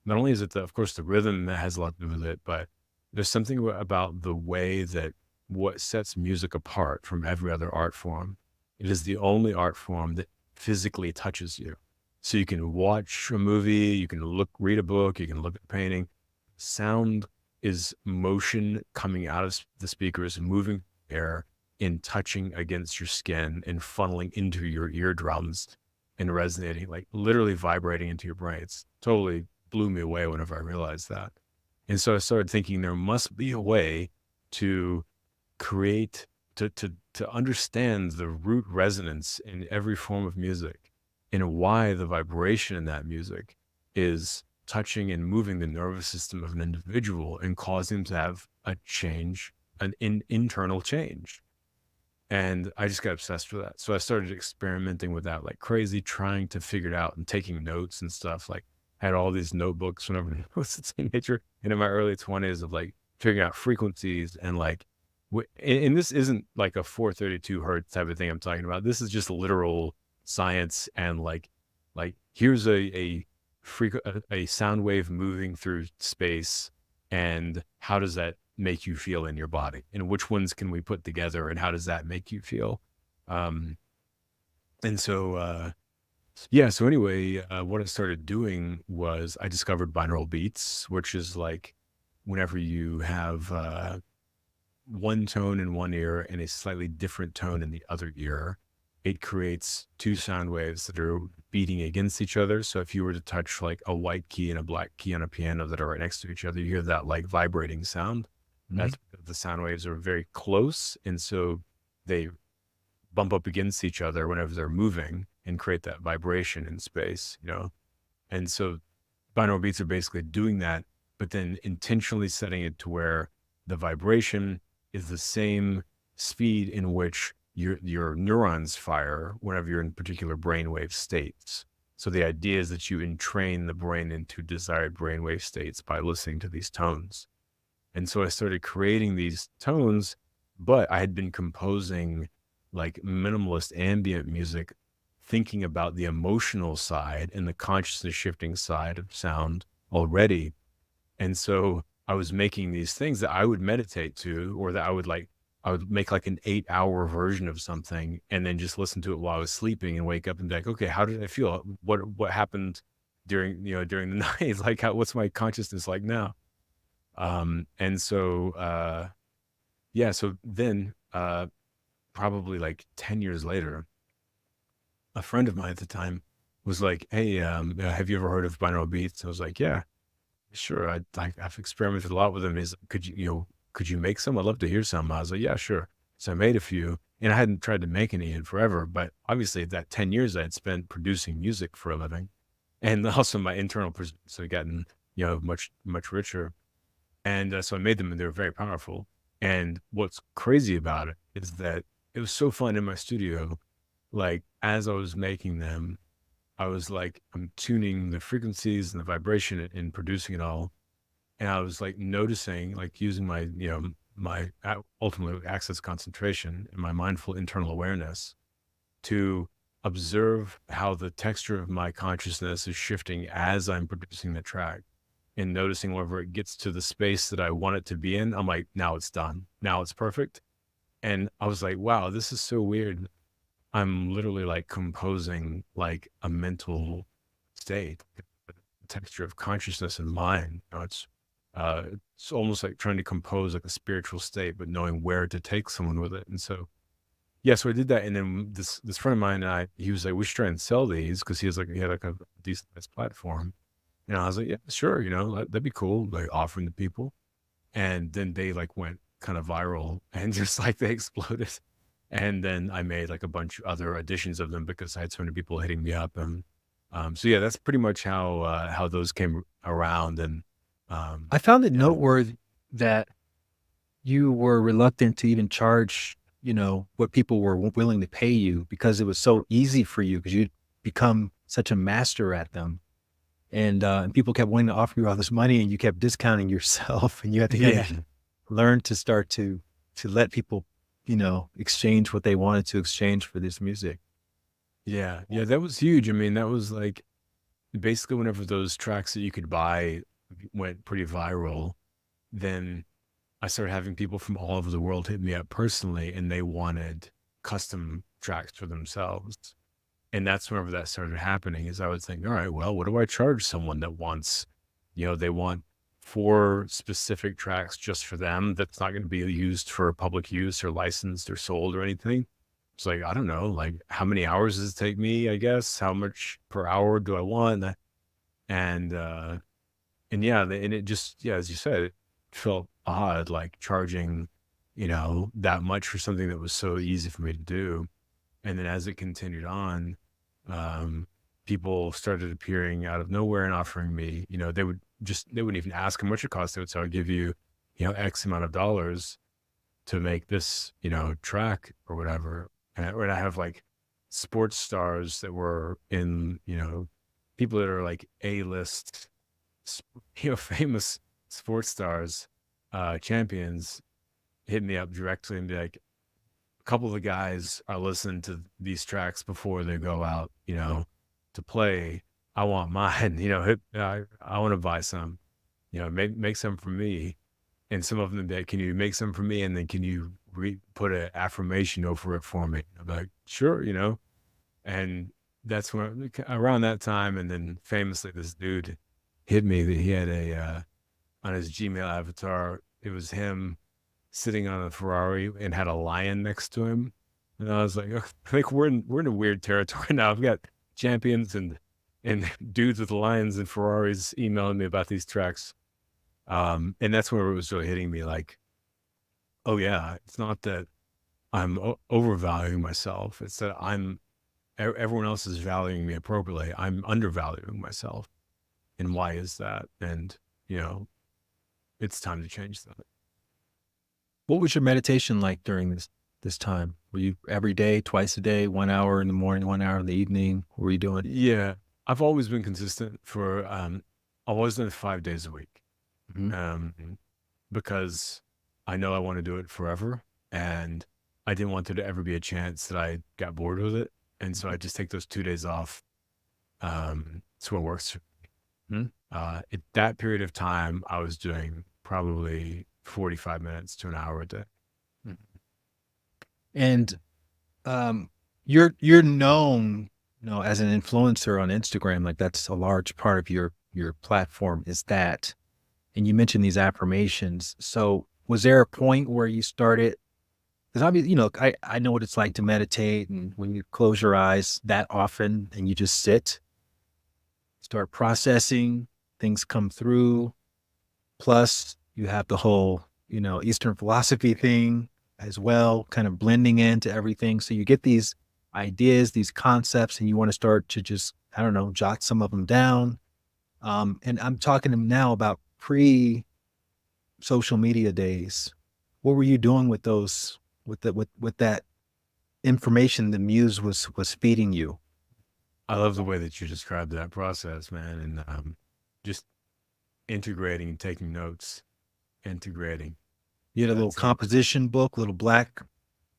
not only is it of course, the rhythm that has a lot to do with it, but there's something about the way that what sets music apart from every other art form. It is the only art form that physically touches you. So you can watch a movie, you can read a book, you can look at a painting. Sound is motion coming out of the speakers, moving air in touching against your skin and funneling into your eardrums and resonating, like literally vibrating into your brain. It's totally blew me away whenever I realized that. And so I started thinking there must be a way to create to understand the root resonance in every form of music and why the vibration in that music is touching and moving the nervous system of an individual and causing them to have a change, internal change. And I just got obsessed with that. So I started experimenting with that like crazy, trying to figure it out and taking notes and stuff. Like I had all these notebooks whenever I was a teenager and in my early 20s of like figuring out frequencies and like, and this isn't like a 432 hertz type of thing I'm talking about. This is just literal science and like here's a sound wave moving through space, and how does that make you feel in your body, and which ones can we put together, and how does that make you feel? um and so yeah, so anyway, what I started doing was I discovered binaural beats, which is like whenever you have one tone in one ear and a slightly different tone in the other ear, it creates two sound waves that are beating against each other. So if you were to touch like a white key and a black key on a piano that are right next to each other, you hear that like vibrating sound. Mhm. That's because the sound waves are very close. And so they bump up against each other whenever they're moving and create that vibration in space. And so binaural beats are basically doing that, but then intentionally setting it to where the vibration is the same speed in which your neurons fire whenever you're in particular brainwave states. So the idea is that you entrain the brain into desired brainwave states by listening to these tones. And so I started creating these tones, but I had been composing like minimalist ambient music, thinking about the emotional side and the consciousness shifting side of sound already. And so I was making these things that I would meditate to, or that I would make like an 8-hour version of something and then just listen to it while I was sleeping and wake up and be like, okay, how did I feel? What happened during the night? Like what's my consciousness like now? And so, yeah, so then, probably like 10 years later, a friend of mine at the time was like, hey, have you ever heard of binaural beats? I was like, yeah, sure. I've experimented a lot with them. Is could you make some? I'd love to hear some. I was like, yeah, sure. So I made a few, and I hadn't tried to make any in forever, but obviously that 10 years I had spent producing music for a living, and also my internal pursuits have gotten, much, much richer. And so I made them and they were very powerful. And what's crazy about it is that it was so fun in my studio. Like as I was making them, I was like, I'm tuning the frequencies and the vibration and producing it all. And I was like noticing, like using my, ultimately access concentration and my mindful internal awareness to observe how the texture of my consciousness is shifting as I'm producing the track, and noticing whenever it gets to the space that I want it to be in, I'm like, now it's done. Now it's perfect. And I was like, wow, this is so weird. I'm literally like composing like a mental state, a texture of consciousness and mind. It's almost like trying to compose like a spiritual state, but knowing where to take someone with it. And so yeah, so I did that, and then this friend of mine and he was like, "We should try and sell these," because he had like a decent sized platform, and I was like, "Yeah, sure, that'd be cool," like offering to people, and then they like went kind of viral, and just like they exploded, and then I made like a bunch of other editions of them because I had so many people hitting me up, and so yeah, that's pretty much how those came around, and I found it yeah, noteworthy that you were reluctant to even charge, what people were willing to pay you because it was so easy for you because you'd become such a master at them. And people kept wanting to offer you all this money and you kept discounting yourself and you had to kind yeah. of learn to start to let people, exchange what they wanted to exchange for this music. Yeah, yeah, that was huge. I mean, that was like basically whenever those tracks that you could buy went pretty viral, then I started having people from all over the world hit me up personally, and they wanted custom tracks for themselves. And that's whenever that started happening, is I would think, all right, well, what do I charge someone that wants, they want four specific tracks just for them that's not going to be used for public use or licensed or sold or anything. It's like, I don't know, like how many hours does it take me, I guess? How much per hour do I want? And and yeah, and it just, yeah, as you said, it felt odd, like charging, that much for something that was so easy for me to do. And then as it continued on, um, people started appearing out of nowhere and offering me, they wouldn't even ask how much it cost. They would say, I'll give you, X amount of dollars to make this, track or whatever. And I have like sports stars that were in, people that are like A-list, famous sports stars, champions hit me up directly and be like, couple of the guys are listening to these tracks before they go out, to play. I want mine, I want to buy some, make some for me. And some of them that, can you make some for me? And then can you put an affirmation over it for me? I'm like, sure, and that's when around that time. And then famously this dude hit me that he had on his Gmail avatar, it was him sitting on a Ferrari and had a lion next to him. And I was like, "Ugh, I think we're in a weird territory now. I've got champions and dudes with lions and Ferraris emailing me about these tracks." And that's where it was really hitting me like, oh yeah, it's not that I'm overvaluing myself. It's that everyone else is valuing me appropriately. I'm undervaluing myself. And why is that? And, you know, it's time to change that. What was your meditation like during this time? Were you every day, twice a day, 1 hour in the morning, 1 hour in the evening? What were you doing? Yeah. I've always been consistent for, I've always done it 5 days a week. Mhm. Um, because I know I want to do it forever. And I didn't want there to ever be a chance that I got bored with it. And so I just take those 2 days off. It's what works. Mhm. At that period of time, I was doing probably 45 minutes to an hour a day. Mhm. And you're known, as an influencer on Instagram. Like that's a large part of your platform is that. And you mentioned these affirmations. So was there a point where you started? Because obviously, I know what it's like to meditate, and when you close your eyes that often and you just sit, start processing, things come through. Plus, you have the whole, Eastern philosophy thing as well, kind of blending into everything. So you get these ideas, these concepts, and you want to start to just, I don't know, jot some of them down. And I'm talking to them now about pre social media days. What were you doing with those, with that information the muse was feeding you? I love the way that you described that process, man. And just integrating and taking notes, integrating. You had a little That's like, composition book, little black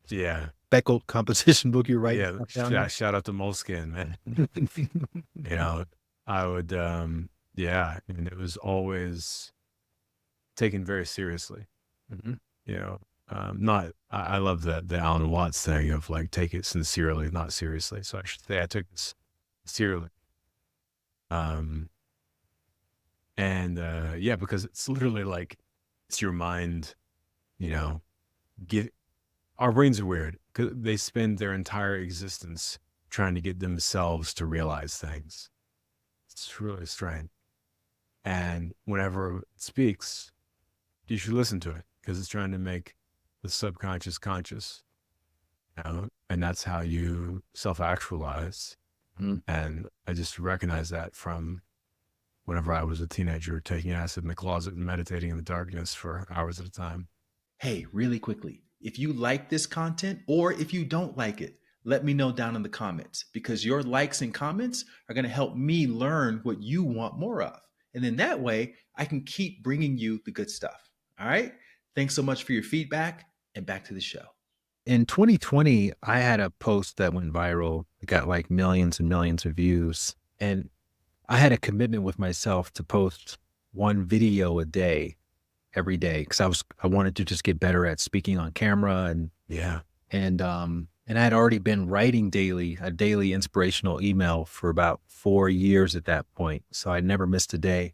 yeah, speckled composition book you're writing yeah. stuff down Shout out to Moleskine, man. in? You know, I would, yeah, and it was always taken very seriously. Mhm. You know, not. I love the Alan Watts thing of like take it sincerely, not seriously. So I should say I took this sincerely. Um, and yeah, because it's literally like it's your mind. You know, give our brains are weird 'cause they spend their entire existence trying to get themselves to realize things. It's really strange. And whenever it speaks, you should listen to it because it's trying to make the subconscious conscious, and that's how you self actualize. Mm. And I just recognize that from whenever I was a teenager, taking acid in the closet and meditating in the darkness for hours at a time. Hey, really quickly, if you like this content or if you don't like it, let me know down in the comments because your likes and comments are going to help me learn what you want more of. And then that way, I can keep bringing you the good stuff. All right. Thanks so much for your feedback and back to the show. In 2020, I had a post that went viral. It got like millions and millions of views. And I had a commitment with myself to post one video a day, every day, because I wanted to just get better at speaking on camera Yeah. and I had already been writing a daily inspirational email for about 4 years at that point. So I never missed a day.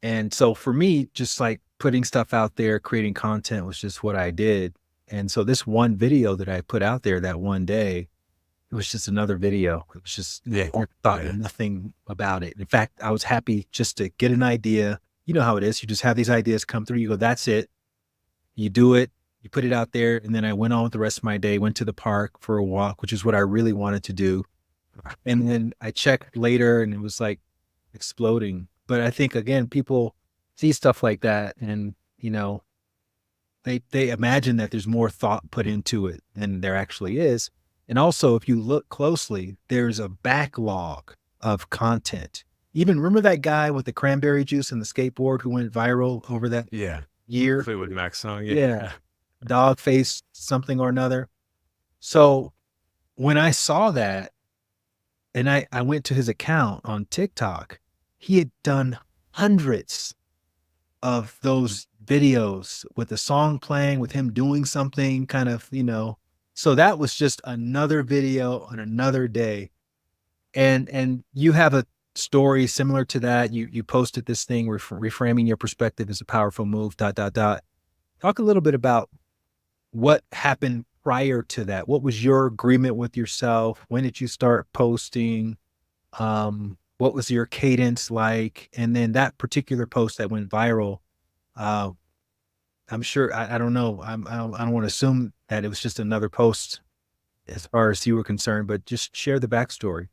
And so for me, just like putting stuff out there, creating content was just what I did. And so this one video that I put out there that one day, it was just another video. It was just, Yeah. I thought Yeah. nothing about it. In fact, I was happy just to get an idea. You know how it is. You just have these ideas come through. You go, that's it. You do it. You put it out there. And then I went on with the rest of my day, went to the park for a walk, which is what I really wanted to do. And then I checked later and it was like exploding. But I think, again, people see stuff like that and, they imagine that there's more thought put into it than there actually is. And also, if you look closely, there's a backlog of content. Even remember that guy with the cranberry juice and the skateboard who went viral over that Yeah. year? Fleetwood Mac song. Yeah. Dog face something or another. So when I saw that and I went to his account on TikTok, he had done hundreds of those videos with the song playing, with him doing something kind of, so that was just another video on another day. And you have a story similar to that. You posted this thing, reframing your perspective is a powerful move, dot, dot, dot. Talk a little bit about what happened prior to that. What was your agreement with yourself? When did you start posting? What was your cadence like? And then that particular post that went viral, uh, I'm sure, I don't know. I don't want to assume that it was just another post as far as you were concerned, but just share the backstory.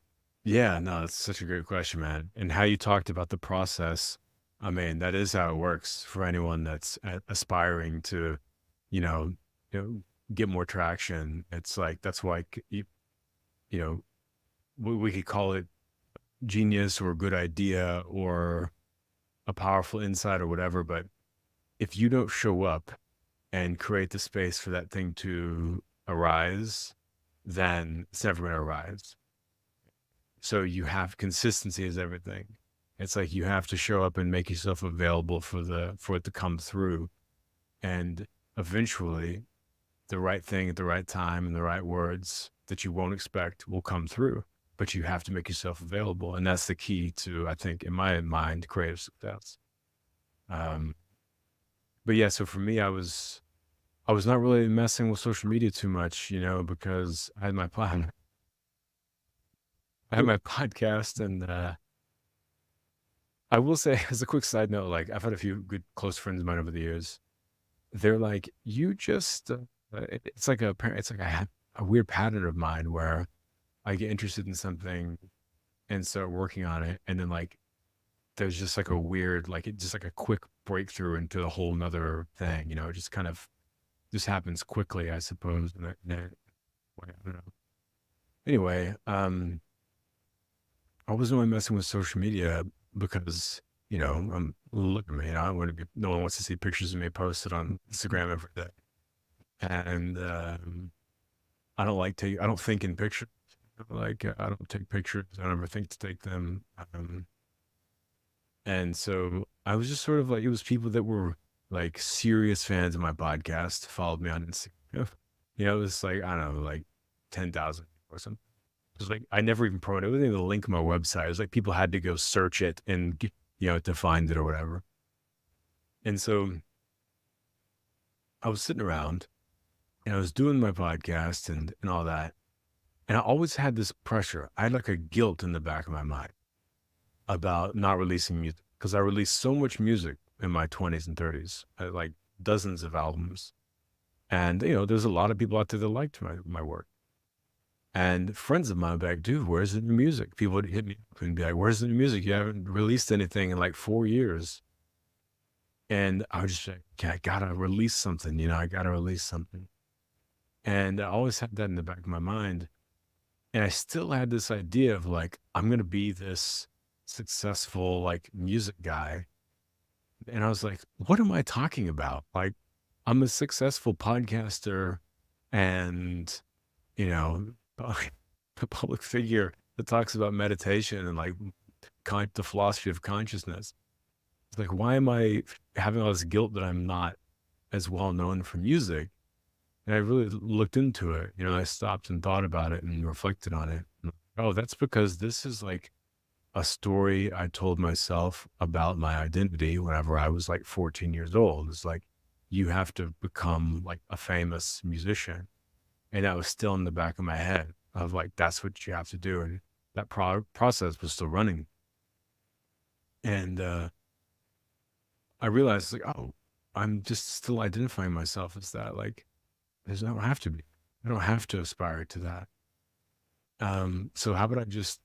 Yeah, no, that's such a great question, man. And how you talked about the process, I mean, that is how it works for anyone that's aspiring to, you know, you know, get more traction. It's like that's why you know we could call it genius or good idea or a powerful insight or whatever. But if you don't show up and create the space for that thing to arise, then it's never going to arise. So you have consistency is everything. It's like you have to show up and make yourself available for it to come through. And eventually the right thing at the right time and the right words that you won't expect will come through. But you have to make yourself available. And that's the key to, I think, in my mind, creative success. Um, but yeah, so for me, I was not really messing with social media too much, because I had my plan. I had my podcast, and I will say, as a quick side note, like I've had a few good close friends of mine over the years. They're like, you just, it's like I have a weird pattern of mine where I get interested in something and start working on it, and then like there's just like a weird, like it just like a quick breakthrough into a whole nother thing. It just kind of just happens quickly, I suppose. I don't know. Anyway, I wasn't really messing with social media because, look at me, I want to be, no one wants to see pictures of me posted on Instagram every day. And I don't think in pictures. Like, I don't take pictures. I don't ever think to take them. And so I was just sort of like, it was people that were like serious fans of my podcast followed me on Instagram. It was like, I don't know, like 10,000 or something. It was like, I never even promoted it. It wasn't even the link to my website. It was like people had to go search it and, to find it or whatever. And so I was sitting around And I was doing my podcast and all that. And I always had this pressure. I had like a guilt in the back of my mind about not releasing music because I released so much music in my 20s and 30s, like dozens of albums. And, there's a lot of people out there that liked my work. And friends of mine would be like, dude, where's the new music? People would hit me up and be like, where's the new music? You haven't released anything in like 4 years. And I was just like, yeah, I gotta release something, I gotta release something. And I always had that in the back of my mind. And I still had this idea of like, I'm gonna be this successful like music guy. And I was like, what am I talking about? Like, I'm a successful podcaster and, you know, a public figure that talks about meditation and like the philosophy of consciousness. It's like, why am I having all this guilt that I'm not as well known for music? And I really looked into it. I stopped and thought about it and reflected on it. Oh, that's because this is like a story I told myself about my identity whenever I was like 14 years old. It's like, you have to become like a famous musician. And that was still in the back of my head of like, that's what you have to do. And that process was still running. And I realized like, oh, I'm just still identifying myself as that. Like, I don't have to be. I don't have to aspire to that. So how about I just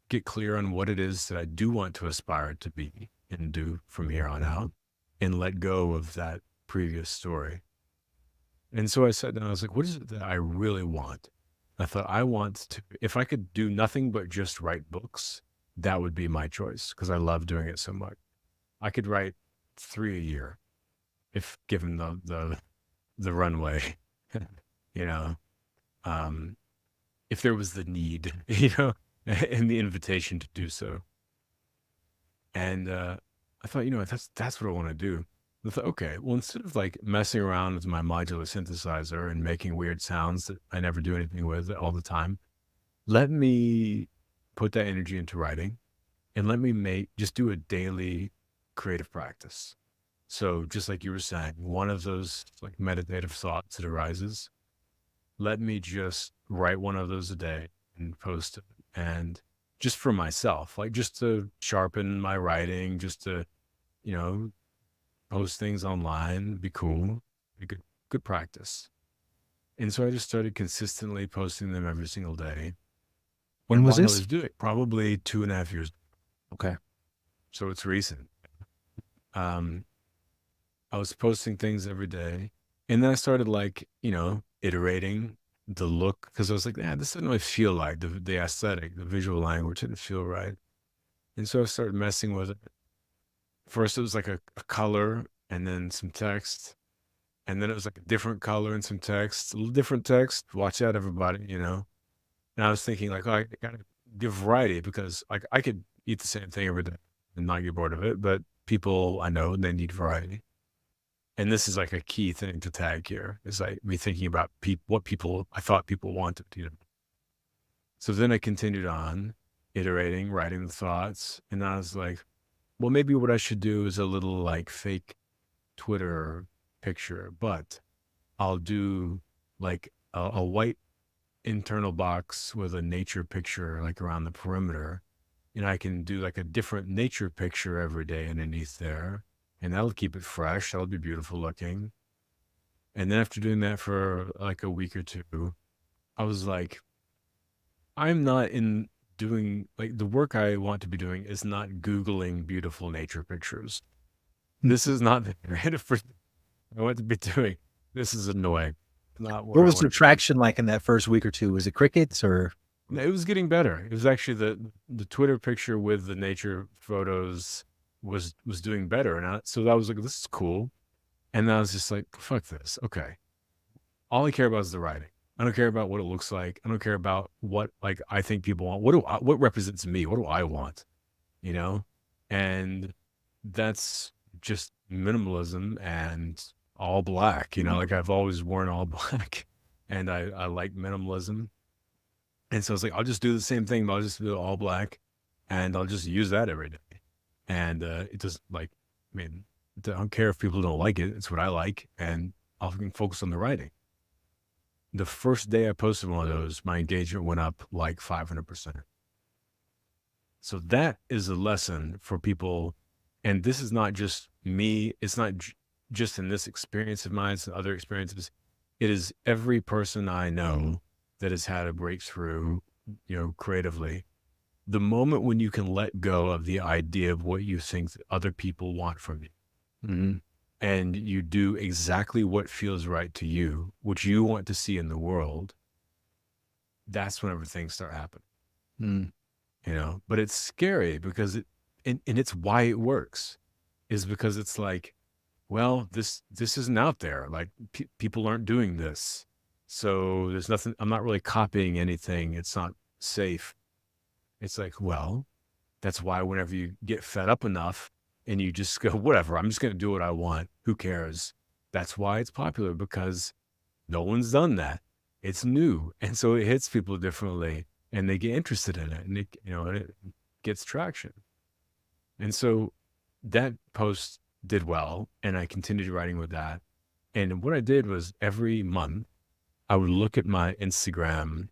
get clear on what it is that I do want to aspire to be and do from here on out and let go of that previous story. And so I sat down, I was like, what is it that I really want? I thought I want to, if I could do nothing but just write books, that would be my choice because I love doing it so much. I could write 3 a year if given the runway, you know, um, if there was the need, and the invitation to do so. And I thought, that's what I want to do. I thought, okay, well, instead of like messing around with my modular synthesizer and making weird sounds that I never do anything with all the time, let me put that energy into writing and let me just do a daily creative practice. So just like you were saying, one of those like meditative thoughts that arises, let me just write one of those a day and post it. And just for myself, like just to sharpen my writing, just to, you know, post things online, be cool, be good practice. And so I just started consistently posting them every single day. When And was while I this? was doing it, probably 2.5 years, Okay. so it's recent. Um, I was posting things every day. And then I started like, iterating the look because I was like, this doesn't really feel like the aesthetic, the visual language didn't feel right. And so I started messing with it. First, it was like a color and then some text. And then it was like a different color and some text, a little different text. Watch out, everybody. And I was thinking like, oh, I gotta give variety because like I could eat the same thing every day and not get bored of it. But people I know, they need variety. And this is like a key thing to tag here is like me thinking about what people I thought people wanted. So then I continued on iterating, writing the thoughts. And I was like, well, maybe what I should do is a little like fake Twitter picture, but I'll do like a white internal box with a nature picture like around the perimeter. And I can do like a different nature picture every day underneath there. And that'll keep it fresh. That'll be beautiful looking. And then after doing that for like a week or two, I was like, I'm not in doing like the work I want to be doing is not Googling beautiful nature pictures. This is not the creative I want to be doing. This is annoying. Not What where I was want the to be. traction like in that first week or two? Was it crickets or? It was getting better. It was actually the Twitter picture with the nature photos was doing better. And so that was like, this is cool. And then I was just like, fuck this. Okay. All I care about is the writing. I don't care about what it looks like. I don't care about what like I think people want. What represents me? What do I want? You know? And that's just minimalism and all black. Like I've always worn all black and I like minimalism. And so it's like I'll just do the same thing, but I'll just do it all black and I'll just use that every day. And it doesn't like I don't care if people don't like it. It's what I like and I'll focus on the writing. The first day I posted one of those, my engagement went up like 500%. So that is a lesson for people. And this is not just me. It's not just in this experience of mine, it's in other experiences. It is every person I know that has had a breakthrough, creatively. The moment when you can let go of the idea of what you think that other people want from you, Mhm. and you do exactly what feels right to you, what you want to see in the world, that's whenever things start happening. Mm. But it's scary because and it's why it works is because it's like, well, this isn't out there. Like people aren't doing this. So there's nothing, I'm not really copying anything. It's not safe. It's like, well, that's why whenever you get fed up enough and you just go, whatever, I'm just going to do what I want. Who cares? That's why it's popular, because no one's done that. It's new. And so it hits people differently and they get interested in it, and it gets traction. And so that post did well, and I continued writing with that. And what I did was every month I would look at my Instagram,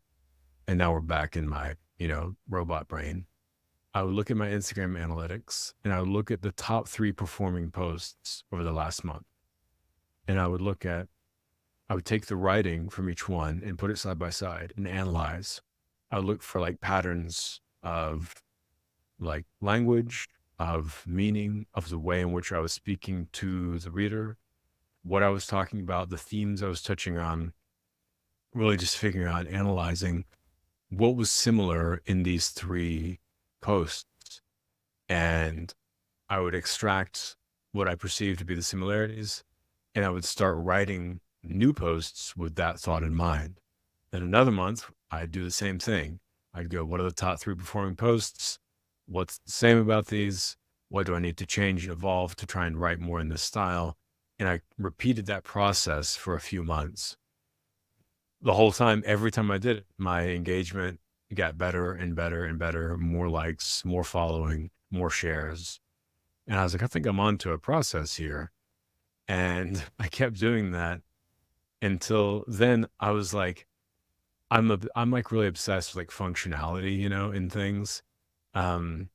and now we're back in my, robot brain. I would look at my Instagram analytics and I would look at the top 3 performing posts over the last month. And I would take the writing from each one and put it side by side and analyze. I would look for like patterns of like language, of meaning, of the way in which I was speaking to the reader, what I was talking about, the themes I was touching on, really just figuring out, analyzing what was similar in these 3 posts. And I would extract what I perceived to be the similarities, and I would start writing new posts with that thought in mind. Then another month, I'd do the same thing. I'd go, what are the top 3 performing posts? What's the same about these? What do I need to change and evolve to try and write more in this style? And I repeated that process for a few months. The whole time, every time I did it, my engagement got better and better and better, more likes, more following, more shares. And I was like, I think I'm onto a process here. And I kept doing that until then I was like, I'm like really obsessed with like functionality, in things. Um,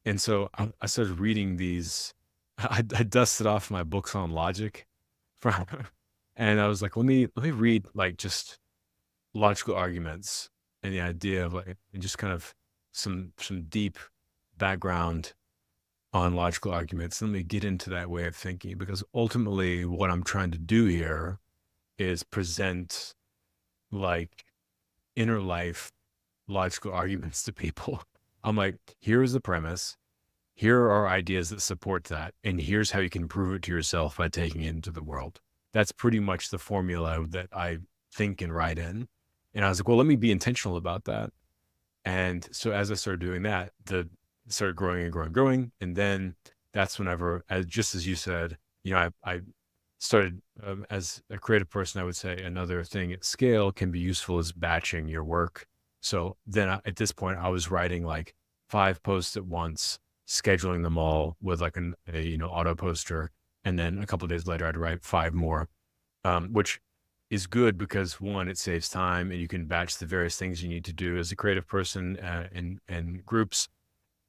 and so I started reading these. I dusted off my books on logic from, and I was like, let me read like just logical arguments and the idea of like, and just kind of some deep background on logical arguments. Let me get into that way of thinking, because ultimately what I'm trying to do here is present like inner life logical arguments to people. I'm like, here's the premise. Here are ideas that support that. And here's how you can prove it to yourself by taking it into the world. That's pretty much the formula that I think and write in. And I was like, well, let me be intentional about that. And so as I started doing that, it started growing and growing and growing. And then that's whenever, just as you said, I started, as a creative person, I would say another thing at scale can be useful is batching your work. So then at this point, I was writing like 5 posts at once, scheduling them all with like auto poster. And then a couple of days later, I'd write 5 more, which is good because one, it saves time and you can batch the various things you need to do as a creative person, in groups.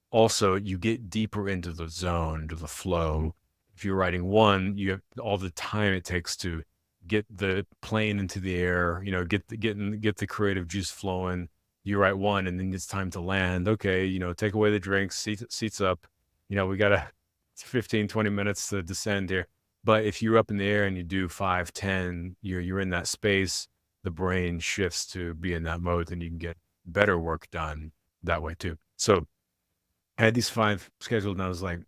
Also, you get deeper into the zone, to the flow. If you're writing one, you have all the time it takes to get the plane into the air, get the creative juice flowing. You write one and then it's time to land. Okay, take away the drinks, seats up. We got 15, 20 minutes to descend here. But if you're up in the air and you do 5, 10, you're in that space, the brain shifts to be in that mode, and you can get better work done that way too. So I had these 5 scheduled and I was like,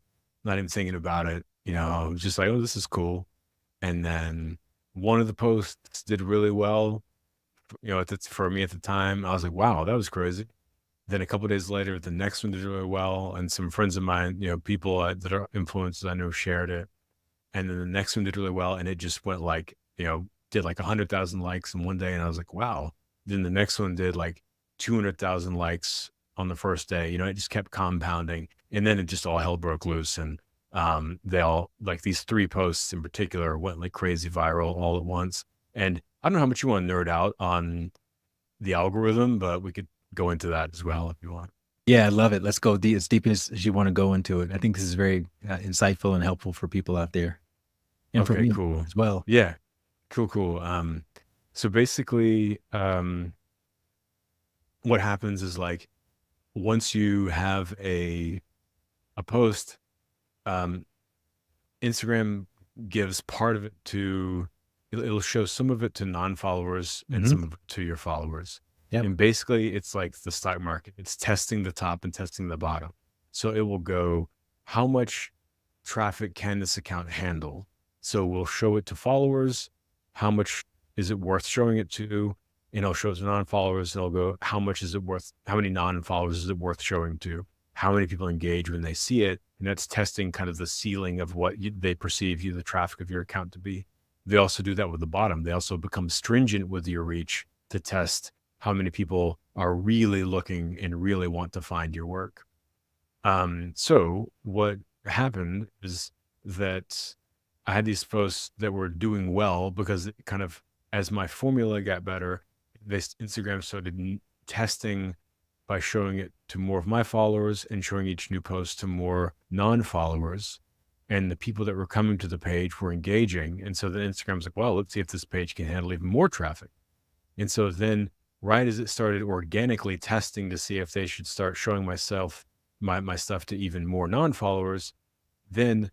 not even thinking about it. I was just like, oh, this is cool. And then one of the posts did really well, for me at the time. I was like, wow, that was crazy. Then a couple of days later, the next one did really well. And some friends of mine, people that are influencers I know, shared it. And then the next one did really well. And it just went like, did like 100,000 likes in one day. And I was like, wow. Then the next one did like 200,000 likes on the first day. It just kept compounding. And then it just all hell broke loose. And they all, like these 3 posts in particular, went like crazy viral all at once. And I don't know how much you want to nerd out on the algorithm, but we could go into that as well if you want. Yeah, I love it. Let's go as deep as you want to go into it. I think this is very insightful and helpful for people out there, and for Okay, me cool. as well. Yeah, cool, cool. So basically, what happens is like once you have a post, um, Instagram gives part of it to it'll show some of it to non-followers and Hmm. some of it to your followers. Yep. And basically it's like the stock market. It's testing the top and testing the bottom. So it will go, how much traffic can this account handle? So we'll show it to followers, how much is it worth showing it to? And it'll show it to non-followers and it'll go, how much is it worth, how many non-followers is it worth showing to? How many people engage when they see it? And that's testing kind of the ceiling of what they perceive you, the traffic of your account to be. They also do that with the bottom. They also become stringent with your reach to test how many people are really looking and really want to find your work. So what happened is that I had these posts that were doing well because it kind of, as my formula got better, this Instagram started testing by showing it to more of my followers and showing each new post to more non-followers. And the people that were coming to the page were engaging. And so then Instagram's like, well, let's see if this page can handle even more traffic. And so then right as it started organically testing to see if they should start showing my stuff to even more non-followers, then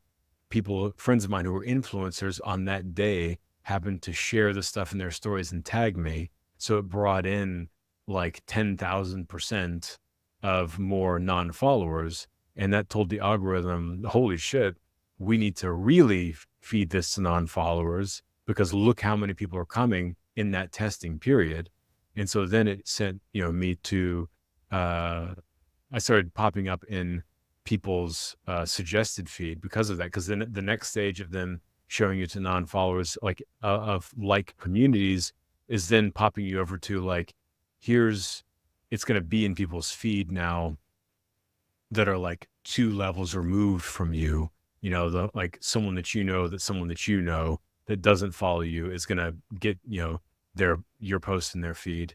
people, friends of mine who were influencers on that day happened to share the stuff in their stories and tag me. So it brought in like 10,000% of more non-followers. And that told the algorithm, holy shit, we need to really feed this to non-followers because look how many people are coming in that testing period. And so then it sent, me to, I started popping up in people's suggested feed because of that. Because then the next stage of them showing you to non-followers, like of like communities, is then popping you over to like, it's going to be in people's feed now that are like 2 levels removed from you. Like someone that that someone that that doesn't follow you is going to get your post in their feed.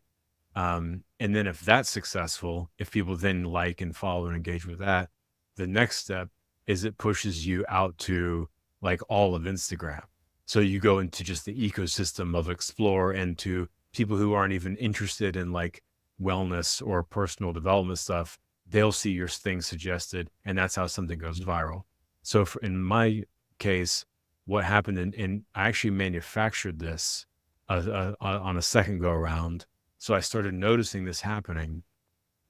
And then if that's successful, if people then like and follow and engage with that, the next step is it pushes you out to like all of Instagram. So you go into just the ecosystem of Explore and to people who aren't even interested in like wellness or personal development stuff, they'll see your thing suggested, and that's how something goes viral. So in my case, what happened, and I actually manufactured this on a second go around. So I started noticing this happening.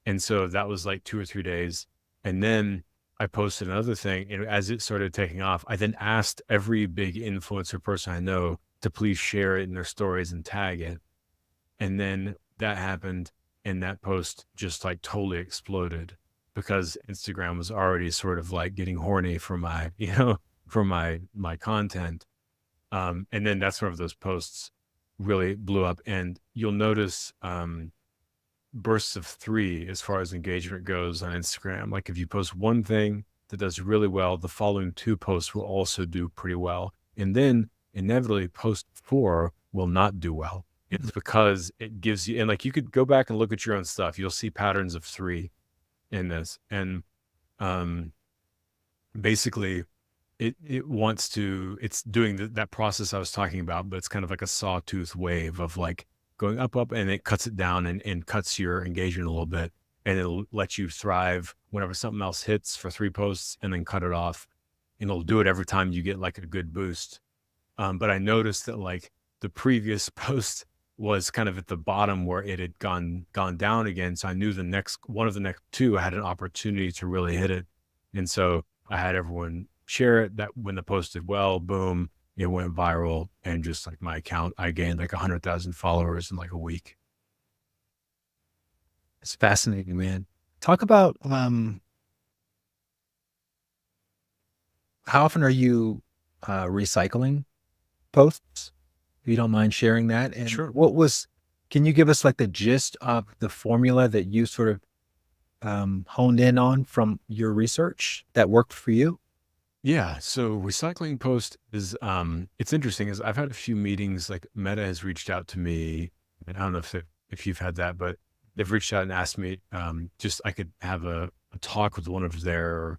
And so that was like 2 or 3 days. And then I posted another thing. And as it started taking off, I then asked every big influencer person I know to please share it in their stories and tag it. And then that happened. And that post just like totally exploded because Instagram was already sort of like getting horny for my, for my content. And then that's one of those posts really blew up. And you'll notice bursts of 3 as far as engagement goes on Instagram. Like if you post one thing that does really well, the following 2 posts will also do pretty well. And then inevitably post 4 will not do well. It's because it gives you, and like you could go back and look at your own stuff. You'll see patterns of 3 in this. And basically it's doing that process I was talking about, but it's kind of like a sawtooth wave of like going up, and it cuts it down and cuts your engagement a little bit. And it'll let you thrive whenever something else hits for 3 posts and then cut it off. And it'll do it every time you get like a good boost. But I noticed that like the previous post was kind of at the bottom where it had gone down again. So I knew one of the next 2, I had an opportunity to really hit it. And so I had everyone share it. That when the post did well, boom, it went viral. And just like my account, I gained like 100,000 followers in like a week. It's fascinating, man. Talk about how often are you recycling posts? If you don't mind sharing that. And Sure. can you give us like the gist of the formula that you sort of honed in on from your research that worked for you? Yeah, so recycling post is it's interesting is I've had a few meetings like Meta has reached out to me and I don't know if you've had that, but they've reached out and asked me just I could have a talk with one of their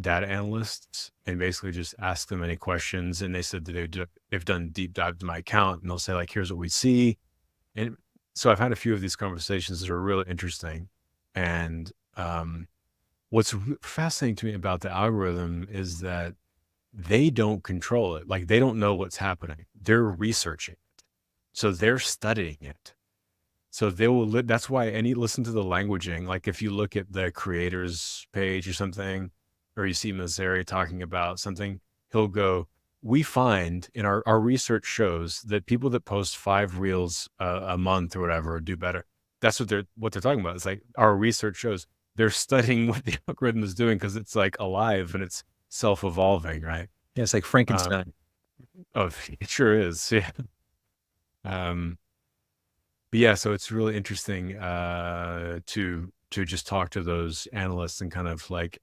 data analysts and basically just ask them any questions and they said that they've done deep dive to my account and they'll say like here's what we see and so I've had a few of these conversations that are really interesting and what's fascinating to me about the algorithm is that they don't control it. Like they don't know what's happening. They're researching. So they're studying it. So they will that's why any listen to the languaging. Like if you look at the creators page or something, or you see Mazzari talking about something, he'll go, we find in our research shows that people that post 5 reels a month or whatever do better. That's what they're talking about. It's like our research shows they're studying what the algorithm is doing because it's like alive and it's self-evolving, right? Yeah, it's like Um, Frankenstein. oh, it sure is. Yeah. Um, but yeah, so it's really interesting to just talk to those analysts and kind of like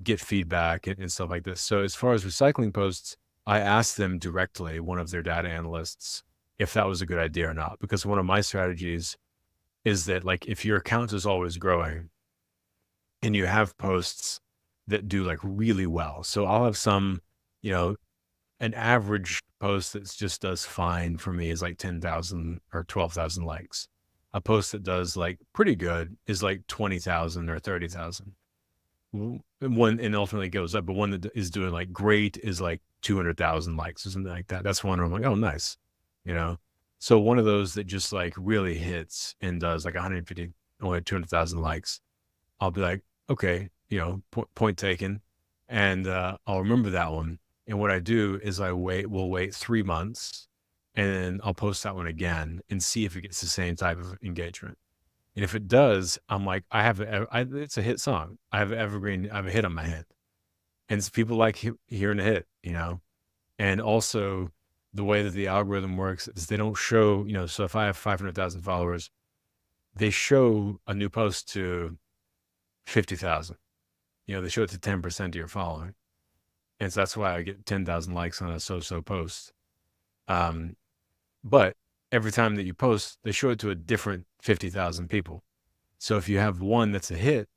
get feedback and stuff like this. So as far as recycling posts, I asked them directly, one of their data analysts, if that was a good idea or not. Because one of my strategies is that like if your account is always growing and you have posts that do like really well. So I'll have some, you know, an average post that just does fine for me is like 10,000 or 12,000 likes. A post that does like pretty good is like 20,000 or 30,000. And one and ultimately goes up, but one that is doing like great is like 200,000 likes or something like that. That's one where I'm like, oh, nice, you know. So one of those that just like really hits and does like 150, only 200,000 likes. I'll be like, okay, point taken, and I'll remember that one. And what I do is we'll wait 3 months, and then I'll post that one again and see if it gets the same type of engagement. And if it does, I'm like, it's a hit song. I have evergreen. I have a hit on my head, and people like hearing a hit, And also, the way that the algorithm works is they don't show, So if I have 500,000 followers, they show a new post to 50,000. They show it to 10% of your following. And so that's why I get 10,000 likes on a so-so post. Um, but every time that you post, they show it to a different 50,000 people. So if you have one that's a hit,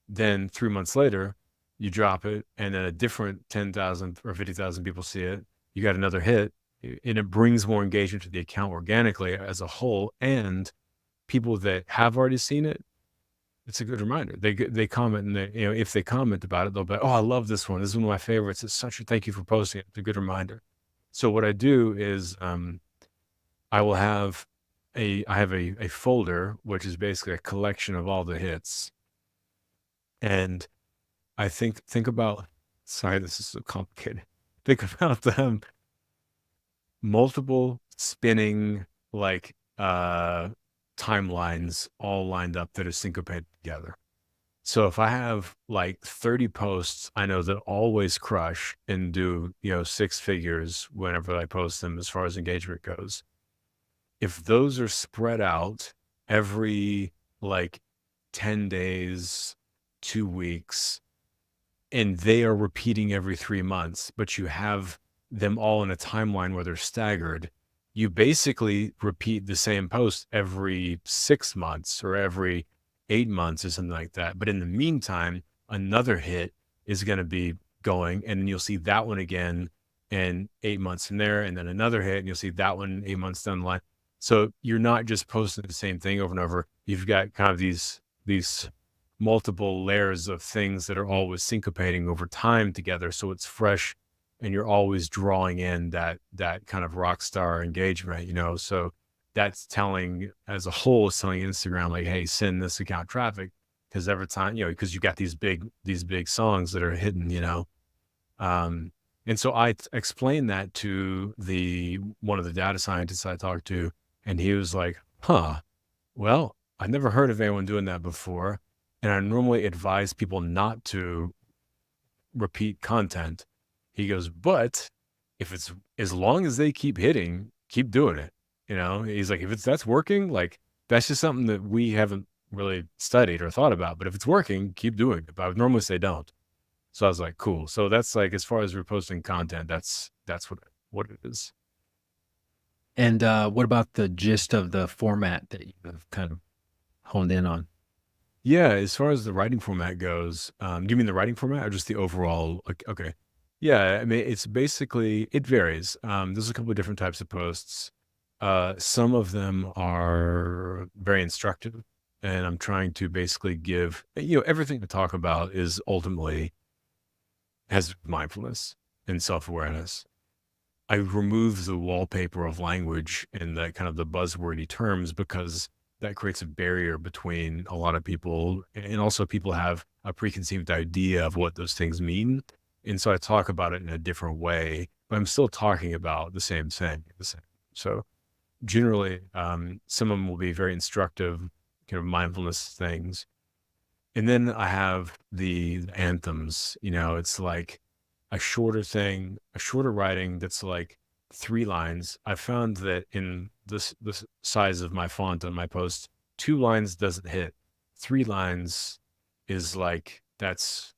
then 3 months later, you drop it and then a different 10,000 or 50,000 people see it. You got another hit and it brings more engagement to the account organically as a whole. And people that have already seen it, it's a good reminder. They comment and if they comment about it, they'll be like, "Oh, I love this one. This is one of my favorites. It's such a thank you for posting it. It's a good reminder." So what I do is I will have a folder which is basically a collection of all the hits, and I think about. Sorry, this is so complicated. Think about multiple spinning like timelines all lined up that are syncopated together. So if I have like 30 posts, I know that always crush and do, 6 figures whenever I post them as far as engagement goes. If those are spread out every like 10 days, 2 weeks, and they are repeating every 3 months, but you have them all in a timeline where they're staggered, you basically repeat the same post every 6 months or every 8 months or something like that. But in the meantime, another hit is going to be going, and then you'll see that one again in 8 months from there, and then another hit, and you'll see that one 8 months down the line. So you're not just posting the same thing over and over. You've got kind of these multiple layers of things that are always syncopating over time together, so it's fresh and you're always drawing in that kind of rock star engagement, so that's telling as a whole is telling Instagram like, hey, send this account traffic, because every time, because you got these big songs that are hidden, um and so I explained that to the one of the data scientists I talked to, and he was like, huh, well, I never heard of anyone doing that before. And I normally advise people not to repeat content. He goes, but if it's as long as they keep hitting, keep doing it. He's like, if that's working, like that's just something that we haven't really studied or thought about. But if it's working, keep doing it. But I would normally say don't. So I was like, cool. So that's like, as far as reposting content, that's what it is. And what about the gist of the format that you've kind of honed in on? Yeah, as far as the writing format goes, do you mean the writing format or just the overall? Like, okay, yeah, I mean, it's basically it varies. There's a couple of different types of posts. Some of them are very instructive, and I'm trying to basically give everything to talk about is ultimately has mindfulness and self awareness. I remove the wallpaper of language and the kind of the buzzwordy terms because that creates a barrier between a lot of people. And also, people have a preconceived idea of what those things mean. And so I talk about it in a different way, but I'm still talking about the same thing. So generally, some of them will be very instructive, kind of mindfulness things. And then I have the anthems, it's like a shorter thing, a shorter writing that's like 3 lines. I found that in this size of my font on my post, 2 lines doesn't hit. 3 lines is like that's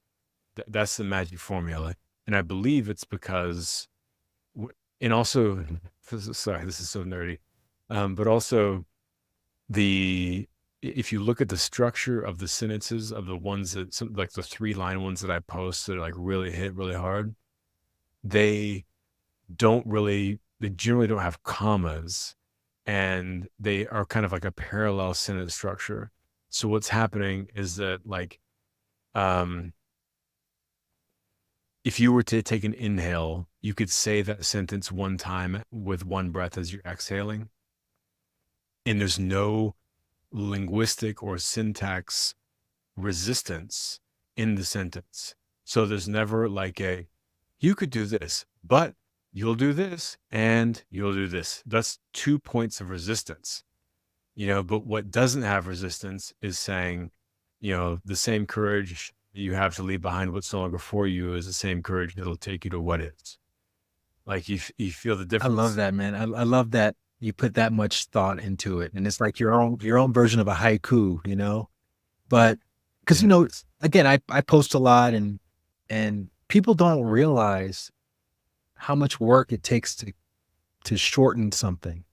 the magic formula. And I believe it's because and also sorry, this is so nerdy. But also the if you look at the structure of the sentences of the ones that like the 3 line ones that I post that like really hit really hard, they they generally don't have commas, and they are kind of like a parallel sentence structure. So what's happening is that like um if you were to take an inhale, you could say that sentence one time with one breath as you're exhaling, and there's no linguistic or syntax resistance in the sentence. So there's never like you could do this, but you'll do this and you'll do this. That's 2 points of resistance, but what doesn't have resistance is saying, the same courage you have to leave behind what's no longer for you is the same courage that'll take you to what is. Like you feel the I love difference. that, man. I love that you put that much thought into it, and it's like your own version of a haiku, But because Yeah. again, I post a lot, and people don't realize how much work it takes to shorten something.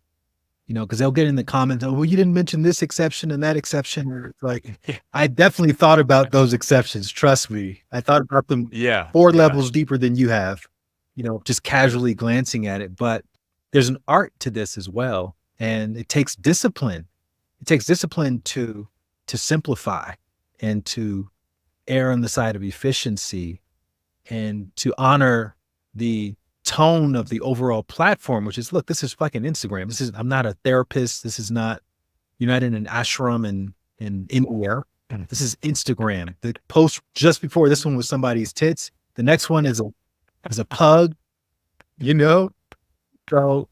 Because they'll get in the comments, oh, well, you didn't mention this exception and that exception. Or it's like, I definitely thought about those exceptions. Trust me, I thought about them Yeah. 4 levels deeper than you have. Just casually glancing at it. But there's an art to this as well, and it takes discipline. It takes discipline to simplify and to err on the side of efficiency and to honor the tone of the overall platform, which is, look, this is fucking Instagram. I'm not a therapist. You're not in an ashram in India. This is Instagram. The post just before this one was somebody's tits. The next one is a pug, you know? So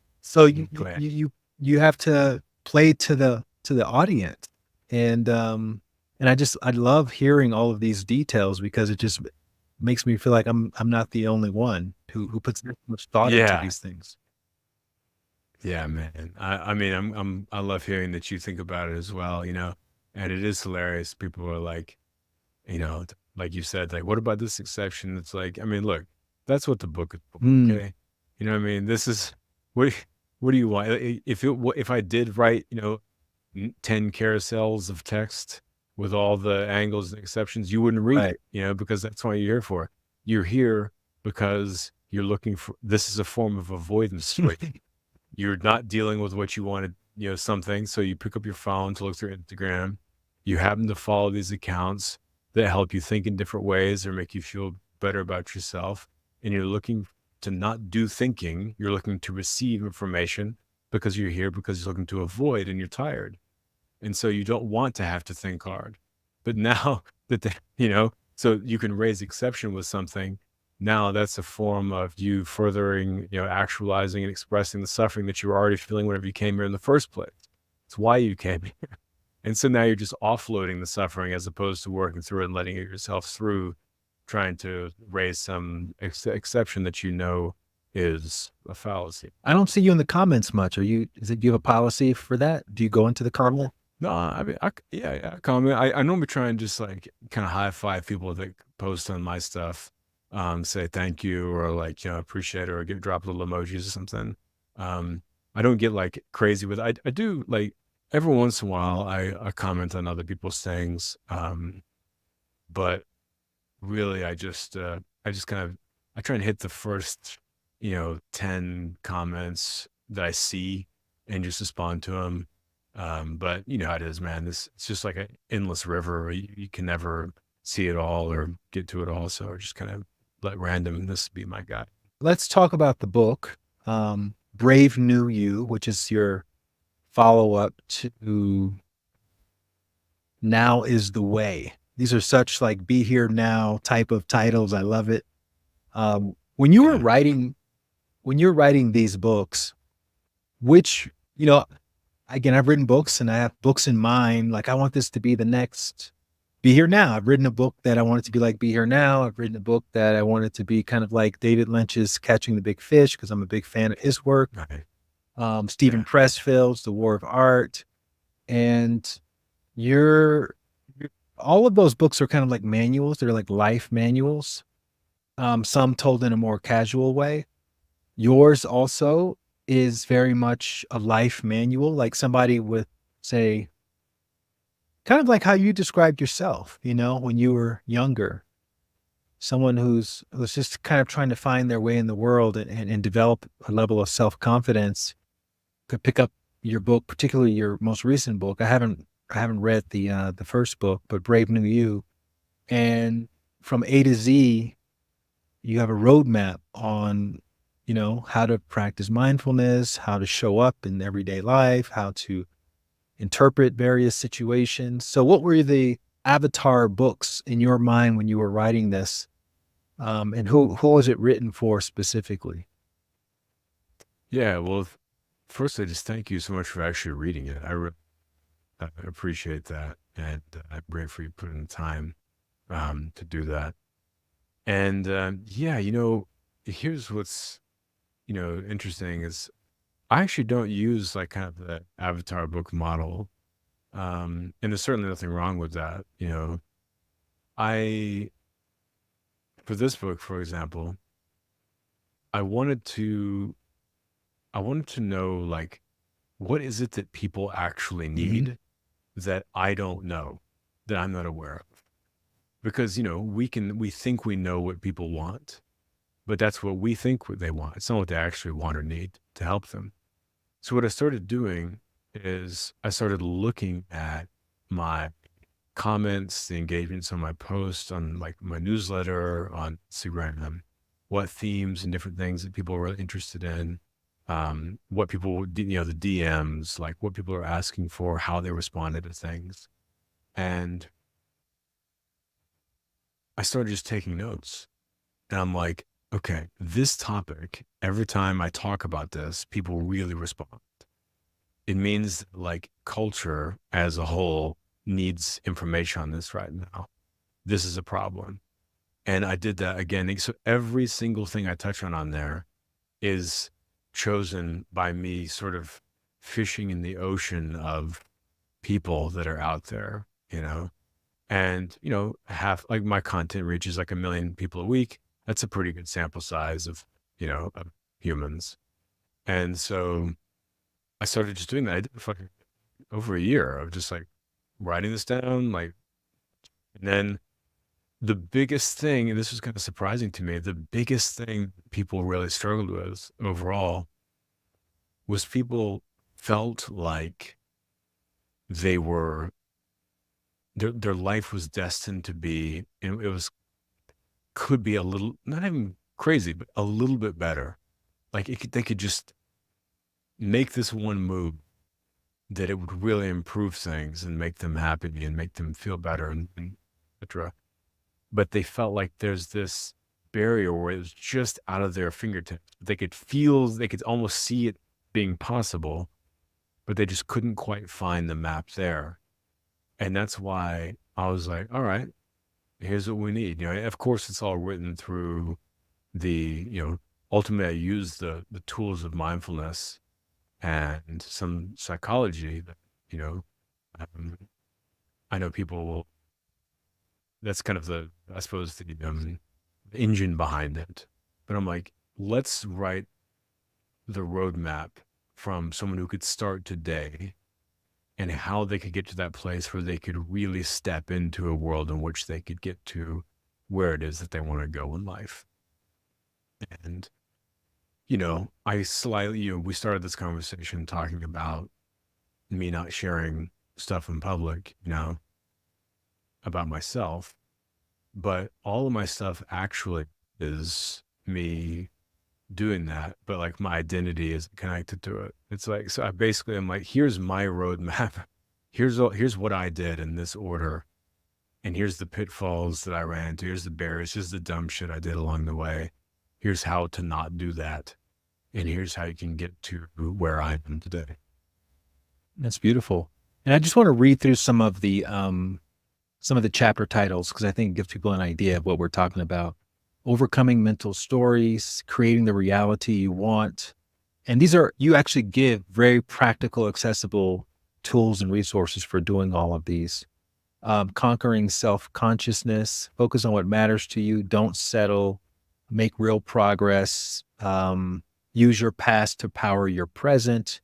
Glad. you have to play to the audience. And I love hearing all of these details because it just makes me feel like I'm not the only one who puts this much thought into Yeah. these things. Yeah, man. I mean, I love hearing that you think about it as well, and it is hilarious. People are like, like you said, like, what about this exception? It's like, I mean, look, that's what the book is for, Mm, okay? You know what I mean? This is what what do you want? If I did write, 10 carousels of text with all the angles and exceptions, you wouldn't read right. it, because that's what you're here for. You're here because you're looking for this is a form of avoidance for you. You're not dealing with what you wanted, something. So you pick up your phone to look through Instagram. You happen to follow these accounts that help you think in different ways or make you feel better about yourself. And you're looking to not do thinking. You're looking to receive information because you're here because you're looking to avoid and you're tired. And so you don't want to have to think hard. But now that, so you can raise exception with something. Now that's a form of you furthering, actualizing and expressing the suffering that you were already feeling whenever you came here in the first place. It's why you came here. And so now you're just offloading the suffering as opposed to working through it and letting it yourself through, trying to raise some exception that is a fallacy. I don't see you in the comments much. Do you have a policy for that? Do you go into the comment? No, I mean, yeah, comment. I normally try and just like kind of high five people that post on my stuff. say thank you or like, appreciate it or drop little emojis or something. Um, I don't get like crazy with I do like every once in a while I comment on other people's things. But really I just kind of I try and hit the first, 10 comments that I see and just respond to them. But you know how it is, man. It's just like an endless river. You can never see it all or get to it all. So I just kind of let randomness be my guide. Let's talk about the book, Brave New You, which is your follow up to Now is the Way. These are such like be here now type of titles. I love it. When you were Yeah. writing, when you're writing these books, which, you know, again, I've written books and I have books in mind. Like I want this to be the next Be Here Now. I've written a book that I want it to be like Be Here Now. I've written a book that I want it to be kind of like David Lynch's Catching the Big Fish because I'm a big fan of his work. Right. Stephen Yeah. Pressfield's The War of Art. And you're, all of those books are kind of like manuals. They're like life manuals. Some told in a more casual way. Yours also is very much a life manual, like somebody with, say, kind of like how you described yourself, when you were younger, someone who's just kind of trying to find their way in the world and develop a level of self-confidence could pick up your book, particularly your most recent book. I haven't read the first book, but Brave New You. And from A to Z, you have a roadmap on, how to practice mindfulness, how to show up in everyday life, how to interpret various situations. So what were the avatar books in your mind when you were writing this? And who was it written for specifically? Yeah. Well, first, I just thank you so much for actually reading it. I appreciate that. And I'm grateful for you putting the time to do that. And yeah, here's what's, interesting is I actually don't use like kind of the avatar book model. And there's certainly nothing wrong with that. I, for this book, for example, I wanted to, I wanted to know like, what is it that people actually Mhm. need that I don't know, that I'm not aware of? Because, we think we know what people want, but that's what we think what they want. It's not what they actually want or need to help them. So what I started doing is I started looking at my comments, the engagements on my posts, on like my newsletter, on Instagram, what themes and different things that people were interested in, what people, the DMs, like what people are asking for, how they responded to things. And I started just taking notes. And I'm like, okay, this topic, every time I talk about this, people really respond. It means like culture as a whole needs information on this right now. This is a problem. And I did that again. So every single thing I touch on there is chosen by me sort of fishing in the ocean of people that are out there, and, half like my content reaches like 1 million people a week. That's a pretty good sample size of humans. And so I started just doing that. I did it fucking over a year of just like writing this down, like, and then the biggest thing, and this was kind of surprising to me, the biggest thing people really struggled with overall was people felt like they were their life was destined to be, and it was could be a little not even crazy, but a little bit better. Like they could just make this one move that it would really improve things and make them happy and make them feel better and etc. But they felt like there's this barrier where it was just out of their fingertips. They could almost see it being possible, but they just couldn't quite find the map there. And that's why I was like, all right, here's what we need. Of course it's all written through the, ultimately I use the tools of mindfulness and some psychology that, you know, um, I know people will, that's kind of I suppose engine behind it. But I'm like, let's write the roadmap from someone who could start today and how they could get to that place where they could really step into a world in which they could get to where it is that they want to go in life. And, we started this conversation talking about me not sharing stuff in public, about myself, but all of my stuff actually is me doing that, but like my identity is connected to it. It's like, so I'm like, here's my roadmap. Here's what I did in this order. And here's the pitfalls that I ran into. Here's the barriers. Here's the dumb shit I did along the way. Here's how to not do that. And here's how you can get to where I am today. That's beautiful. And I just want to read through some of the chapter titles because I think it gives people an idea of what we're talking about. Overcoming mental stories, creating the reality you want. And you actually give very practical, accessible tools and resources for doing all of these. Conquering self-consciousness, focus on what matters to you, don't settle, make real progress, use your past to power your present.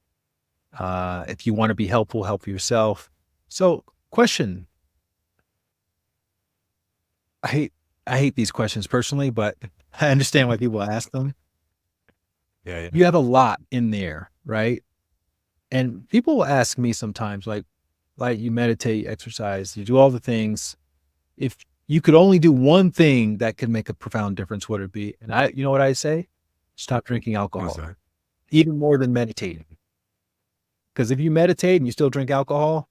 If you want to be helpful, help yourself. So, question. I hate these questions personally, but I understand why people ask them. Yeah. You have a lot in there, right? And people will ask me sometimes, like you meditate, exercise, you do all the things. If you could only do one thing that could make a profound difference, what would it be? And you know what I say? Stop drinking alcohol, even more than meditating. Because if you meditate and you still drink alcohol,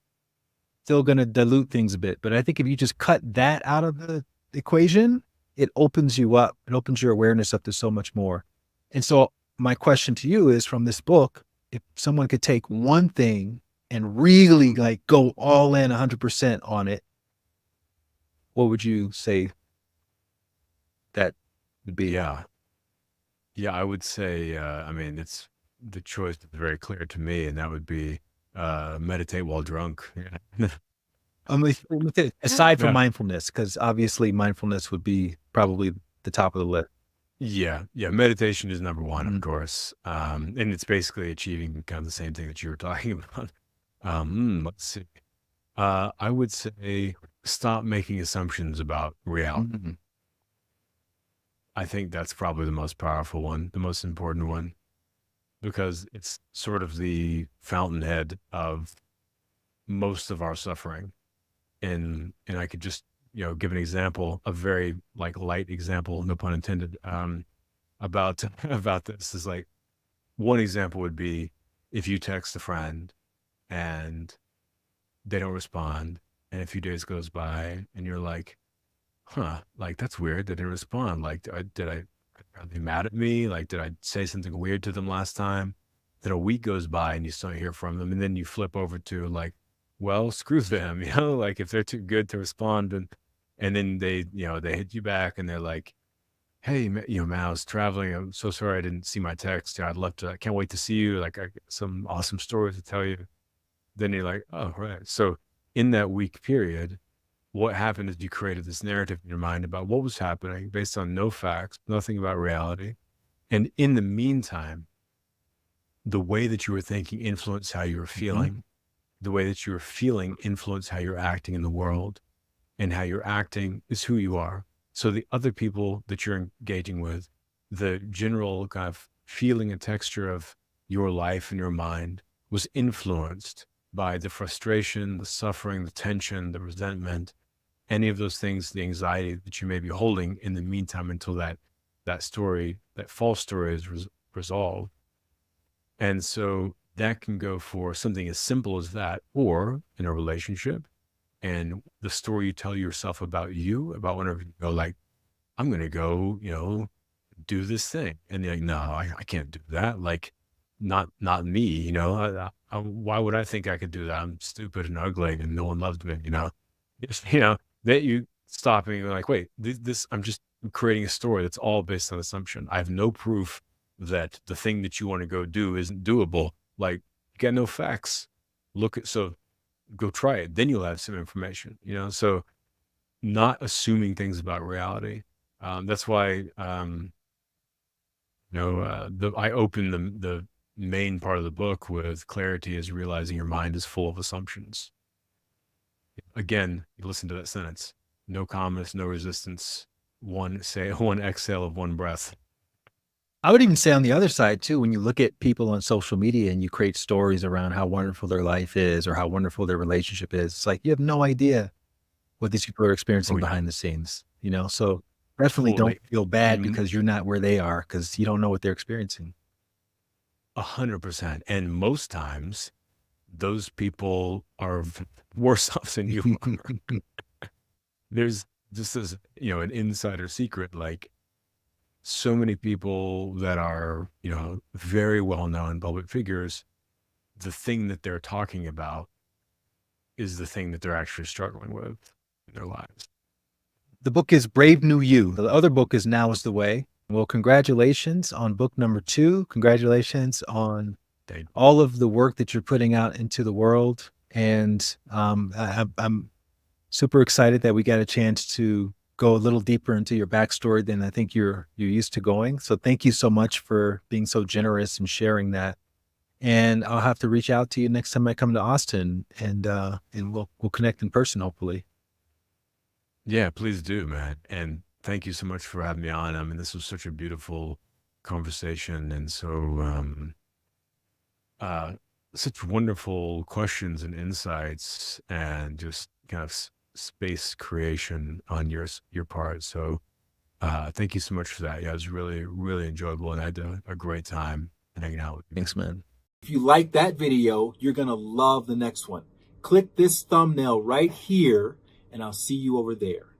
still going to dilute things a bit. But I think if you just cut that out of the equation, it opens you up. It opens your awareness up to so much more. And so my question to you is, from this book, if someone could take one thing and really like go all in 100% on it, what would you say that would be? Yeah. I would say, it's the choice is very clear to me, and that would be meditate while drunk. Yeah. Aside from Yeah. mindfulness, because obviously mindfulness would be probably the top of the list. Yeah. Meditation is number one, Mhm. of course. And it's basically achieving kind of the same thing that you were talking about. Let's see. I would say stop making assumptions about reality. Mhm. I think that's probably the most powerful one, the most important one, because it's sort of the fountainhead of most of our suffering. And I could just, give an example, a very like light example, no pun intended, about about this is like, one example would be if you text a friend and they don't respond, and a few days goes by and you're like, huh, like that's weird, they didn't respond. Like, are they mad at me? Like, did I say something weird to them last time? Then a week goes by and you still don't hear from them, and then you flip over to like, well, screw them, like if they're too good to respond, and then they hit you back and they're like, hey, man, I was traveling. I'm so sorry I didn't see my text. I'd love to. I can't wait to see you. Like, I got some awesome stories to tell you. Then you're like, oh, right. So in that week period, what happened is you created this narrative in your mind about what was happening based on no facts, nothing about reality. And in the meantime, the way that you were thinking influenced how you were feeling. The way that you were feeling influenced how you're acting in the world, and how you're acting is who you are. So the other people that you're engaging with, the general kind of feeling and texture of your life and your mind was influenced by the frustration, the suffering, the tension, the resentment, any of those things, the anxiety that you may be holding in the meantime until that false story is resolved. And so that can go for something as simple as that, or in a relationship, and the story you tell yourself about about whenever you go like, I'm going to go, do this thing. And you're like, no, I can't do that. Like, not me, why would I think I could do that? I'm stupid and ugly and no one loves me, that you stop and you're like, wait, I'm just creating a story that's all based on assumption. I have no proof that the thing that you want to go do isn't doable. Like, you got no facts. So go try it. Then you'll have some information, so not assuming things about reality. That's why, I open the main part of the book with clarity is realizing your mind is full of assumptions. Again, you listen to that sentence. No calmness, no resistance. One exhale of one breath. I would even say on the other side too, when you look at people on social media and you create stories around how wonderful their life is or how wonderful their relationship is, it's like you have no idea what these people are Oh experiencing yeah, behind the scenes, you know? So definitely don't totally. feel bad And because you're not where they are because you don't know what they're experiencing. 100%. And most times, those people are worse off than you are. There's just as an insider secret, like so many people that are, very well known public figures, the thing that they're talking about is the thing that they're actually struggling with in their lives. The book is Brave New You. The other book is Now is the Way. Well, congratulations on book number 2. Congratulations on They, all of the work that you're putting out into the world. And I'm super excited that we got a chance to go a little deeper into your backstory than I think you're used to going. So thank you so much for being so generous and sharing that. And I'll have to reach out to you next time I come to Austin, and we'll connect in person, hopefully. yeah, please do, man. And thank you so much for having me on. I mean, this was such a beautiful conversation. And so, uh, such wonderful questions and insights and just kind of space creation on your part. So, thank you so much for that. Yeah, it was really, really enjoyable, and I had a great time hanging out with you, man. Thanks, man. If you like that video, you're going to love the next one. Click this thumbnail right here, and I'll see you over there.